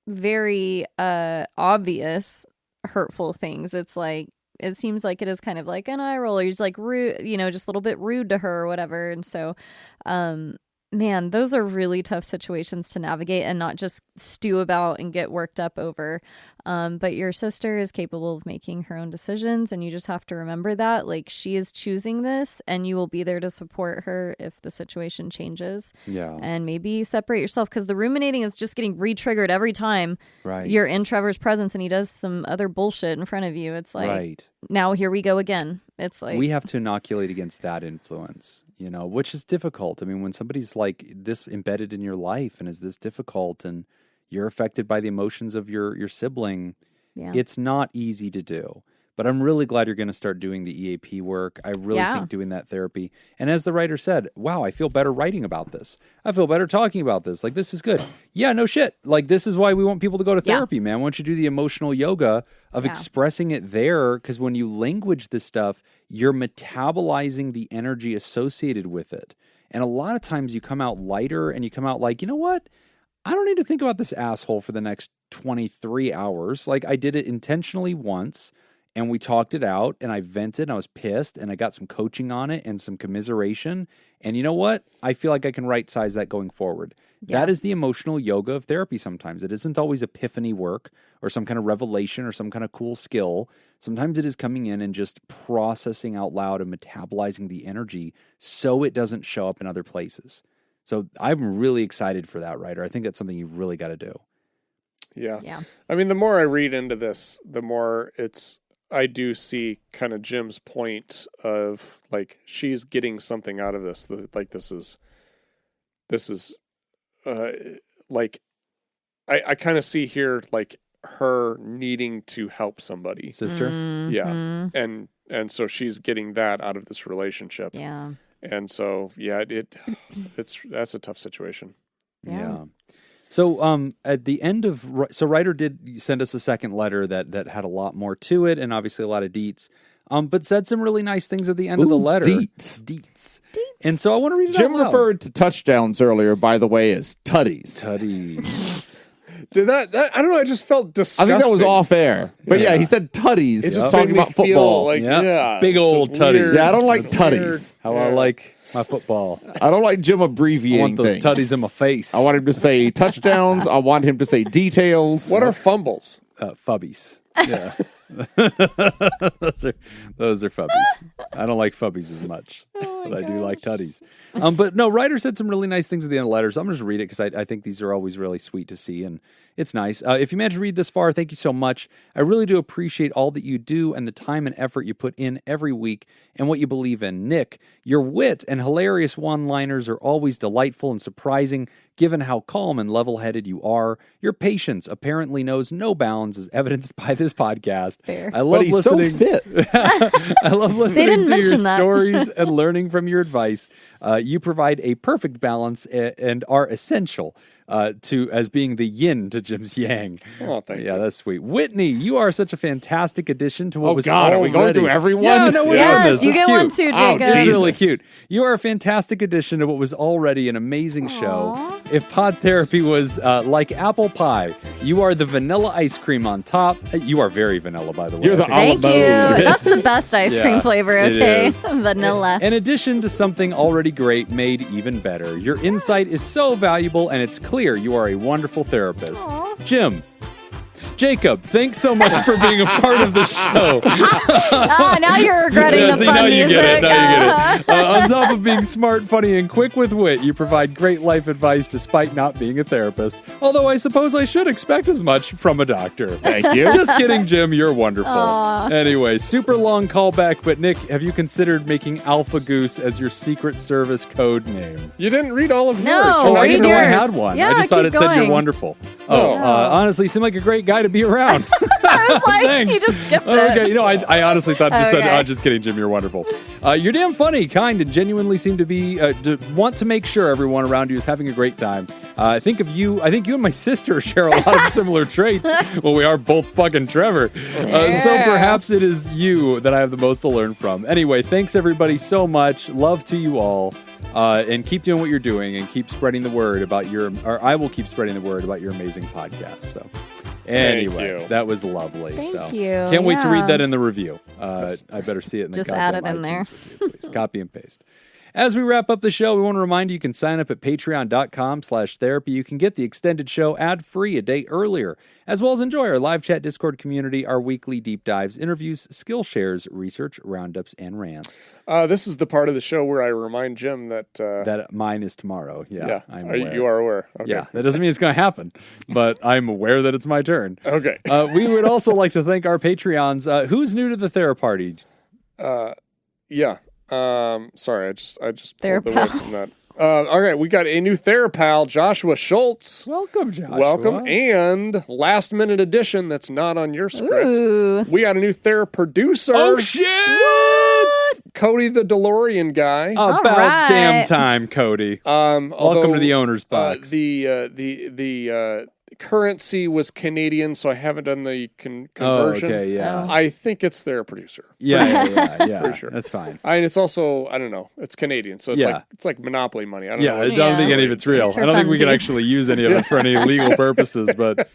very obvious hurtful things. It's like, it seems like it is kind of like an eye roll, or he's like rude, just a little bit rude to her or whatever. And so, man, those are really tough situations to navigate and not just stew about and get worked up over. But your sister is capable of making her own decisions, and you just have to remember that. Like, she is choosing this, and you will be there to support her if the situation changes. Yeah. And maybe separate yourself, because the ruminating is just getting re-triggered every time you're in Trevor's presence and he does some other bullshit in front of you. It's like, now here we go again. It's like, we have to inoculate against that influence, which is difficult. I mean, when somebody's like this embedded in your life and is this difficult and you're affected by the emotions of your sibling, it's not easy to do. But I'm really glad you're going to start doing the EAP work. I really think doing that therapy. And as the writer said, wow, I feel better writing about this. I feel better talking about this. Like, this is good. Yeah, no shit. Like, this is why we want people to go to therapy, man. Why don't you do the emotional yoga of expressing it there? Because when you language this stuff, you're metabolizing the energy associated with it. And a lot of times you come out lighter and you come out like, you know what? I don't need to think about this asshole for the next 23 hours. Like, I did it intentionally once. and we talked it out, and I vented, and I was pissed, and I got some coaching on it and some commiseration. And you know what? I feel like I can right-size that going forward. Yeah. That is the emotional yoga of therapy sometimes. It isn't always epiphany work or some kind of revelation or some kind of cool skill. Sometimes it is coming in and just processing out loud and metabolizing the energy so it doesn't show up in other places. So I'm really excited for that, Ryder. I think that's something you've really got to do. Yeah. I mean, the more I read into this, the more I do see kind of Jim's point of like, she's getting something out of this. Like, this is like, I kind of see here, like, her needing to help somebody. Sister? Yeah. And so she's getting that out of this relationship. Yeah. And so, that's a tough situation. Yeah. So at the end of, so Ryder did send us a second letter that had a lot more to it and obviously a lot of deets, but said some really nice things at the end of the letter. Deets. And so I want to read it Jim out loud. referred to touchdowns earlier, by the way, as tutties. Tutties. Did that I don't know, I just felt disgusting. I think that was off air. But yeah, he said tutties. It just talking made me about feel football. like, Big old it's tutties. weird. Yeah, I don't like It's tutties. How I like my football. I don't like Jim I abbreviating want those things. tutties in my face. I want him to say touchdowns. I want him to say details. What are fumbles? Fubbies. Yeah. those are fubbies. I don't like fubbies as much, but I do like tutties. But no, Ryder said some really nice things at the end of letters. I'm going to just read it because I think these are always really sweet to see, and it's nice. If you managed to read this far, thank you so much. I really do appreciate all that you do and the time and effort you put in every week and what you believe in. Nick, your wit and hilarious one-liners are always delightful and surprising, given how calm and level-headed you are. Your patience apparently knows no bounds, as evidenced by this podcast. Fair. I love But he's listening. so fit. I love listening didn't to your mention that. stories and learning from your advice. You provide a perfect balance and are essential to as being the yin to Jim's yang. Oh, thank you. Yeah, that's sweet. Whitney, you are such a fantastic addition to what was God, are we going already- through everyone? Yeah, no, we're Yes, doing this. you It's get cute. one too, Oh, Jacob. It's Jesus. really cute. You are a fantastic addition to what was already an amazing show. If Pod Therapy was like apple pie, you are the vanilla ice cream on top. You are very vanilla, by the way. You're the I think. Thank you. olive oil. That's the best ice cream Yeah, flavor, it okay? is. Vanilla. In addition to something already great made even better, your insight is so valuable and it's clear you are a wonderful therapist. Jim, Jacob, thanks so much for being a part of the show. Now you're regretting the See, fun now you music. get it. Now you get it. On top of being smart, funny, and quick with wit, you provide great life advice despite not being a therapist. Although I suppose I should expect as much from a doctor. Thank you. Just kidding, Jim. You're wonderful. Anyway, super long callback, but Nick, have you considered making Alpha Goose as your Secret Service code name? You didn't read all of yours. No. Oh, I read didn't know I yours. had one. Yeah, I just thought keep it said you're going. wonderful. Oh, honestly, you seem like a great guy to be around. I was like, Thanks. he just skipped it. Okay, you know, I honestly thought you said, Okay. oh, just kidding, Jim, you're wonderful. You're damn funny, kind, and genuinely seem to be, want to make sure everyone around you is having a great time. I think you and my sister share a lot of similar traits. Well, we are both fucking Trevor. So Yeah. perhaps it is you that I have the most to learn from. Anyway, thanks everybody so much. Love to you all. And keep doing what you're doing and keep spreading the word about I will keep spreading the word about your amazing podcast. So anyway, you. that was lovely. Thank you. Can't wait to read Yeah. that in the review. I better see it in the Just goddamn add it in iTunes there. review, please. Copy and paste. As we wrap up the show, we want to remind you can sign up at patreon.com/therapy. You can get the extended show ad-free a day earlier, as well as enjoy our live chat Discord community, our weekly deep dives, interviews, skill shares, research, roundups, and rants. This is the part of the show where I remind Jim that... That mine is tomorrow. Yeah, I'm aware. You are aware. Okay. Yeah, that doesn't mean it's going to happen, but I'm aware that it's my turn. Okay. We would also like to thank our Patreons. Who's new to the Theraparty? Yeah. Sorry, I just pulled away Therapal. from that. All right, we got a new Therapal, Joshua Schultz. Welcome, Joshua. Welcome. And last minute addition that's not on your script. Ooh. We got a new Theraproducer. Oh, shit! Cody the DeLorean guy. About right. damn time, Cody. Welcome Welcome to the owner's box. currency was Canadian, so I haven't done the Oh, conversion. okay, yeah. I think it's their producer. Yeah. For sure. That's fine. And it's also, I don't know, it's Canadian, so it's like Monopoly money. I don't know. I don't think any of it's real. Just for I don't think we can funsies. actually use any of it for any legal purposes, but,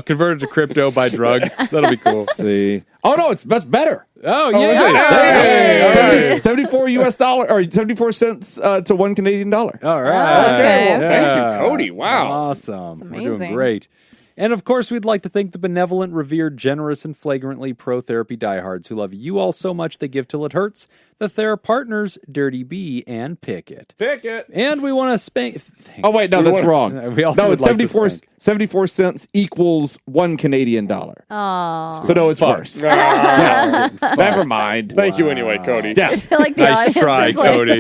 convert it to crypto, buy drugs. That'll be cool. See. Oh no, that's better. Oh, is it? yeah. 74 US dollar or 74 cents to $1 Canadian dollar. All right. Okay, well, thank Yeah. you, Cody. Wow. Awesome. We're doing amazing. great. And of course, we'd like to thank the benevolent, revered, generous, and flagrantly pro-therapy diehards who love you all so much they give till it hurts. The Therapartners, Dirty B, and Pickett. Pickett. And we want to spank. Oh wait, no, that's wrong. We also no, would it's like to 74, spank. 74 cents equals $1 Canadian dollar. Oh. So no, it's worse. Never mind. Thank you anyway, Cody. Yeah, I feel like the Nice audience try, is like, Cody.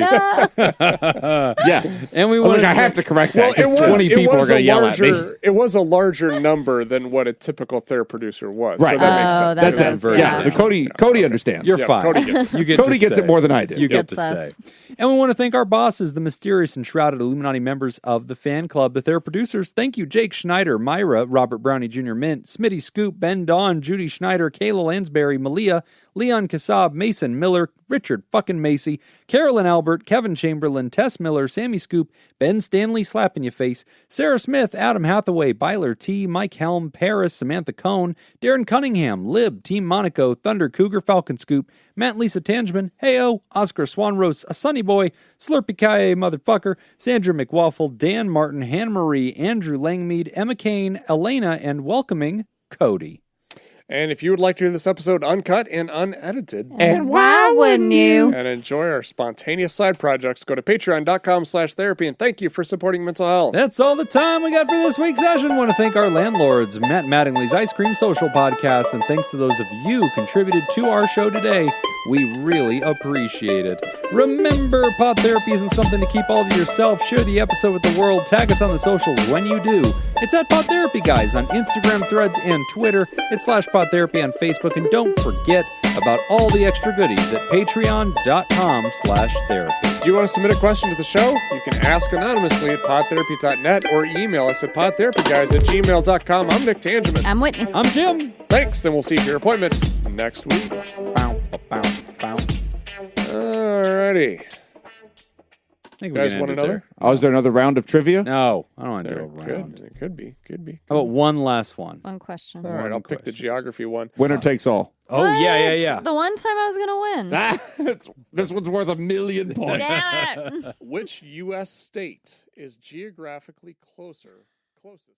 yeah. And we I was want like, I have to correct that because 20 people are going to yell at me. It was a larger number than what a typical therapy producer was. Right. So that makes Oh, sense. that That's makes it. Yeah. So Cody understands. You're Yeah, fine. Cody gets it. You get Cody to gets stay. it more than I do. You get to Gets us. stay. And we want to thank our bosses, the mysterious and shrouded Illuminati members of the fan club, the Thera producers. Thank you, Jake Schneider, Myra, Robert Brownie Jr. Mint, Smitty Scoop, Ben Dawn, Judy Schneider, Kayla Lansbury, Malia, Leon Kassab, Mason Miller, Richard fucking Macy, Carolyn Albert, Kevin Chamberlain, Tess Miller, Sammy Scoop, Ben Stanley slapping your face, Sarah Smith, Adam Hathaway, Byler T, Mike Helm, Paris, Samantha Cohn, Darren Cunningham, Lib, Team Monaco, Thunder Cougar, Falcon Scoop, Matt Lisa Tangeman, Heyo, Oscar Swanrose, A Sunny Boy, Slurpy Kaye Motherfucker, Sandra McWaffle, Dan Martin, Hannah Marie, Andrew Langmead, Emma Kane, Elena, and welcoming Cody. And if you would like to hear this episode uncut and unedited And why wouldn't you? and enjoy our spontaneous side projects, go to patreon.com/therapy. And thank you for supporting mental health. That's all the time we got for this week's session. I want to thank our landlords, Matt Mattingly's Ice Cream Social Podcast, and thanks to those of you who contributed to our show today. We really appreciate it. Remember, pod therapy isn't something to keep all to yourself. Share the episode with the world. Tag us on the socials when you do. It's at PodTherapyGuys on Instagram, Threads, and Twitter. It's /PodTherapy on Facebook. And don't forget about all the extra goodies at patreon.com/therapy. Do you want to submit a question to the show? You can ask anonymously at podtherapy.net or email us at podtherapyguys@gmail.com. I'm Nick Tangeman. I'm Whitney. I'm Jim. Thanks, and we'll see you for your appointments next week. Bow, bow, bow. Alrighty. I think we Guys can want end it another? Oh, is there another round of trivia? No, I don't want to do There a round. Could be. How about one last one? One question. All right, I'll pick the geography one. Winner takes all. Oh, yeah. The one time I was going to win. This one's worth 1,000,000 points. Damn it. Which U.S. state is geographically closest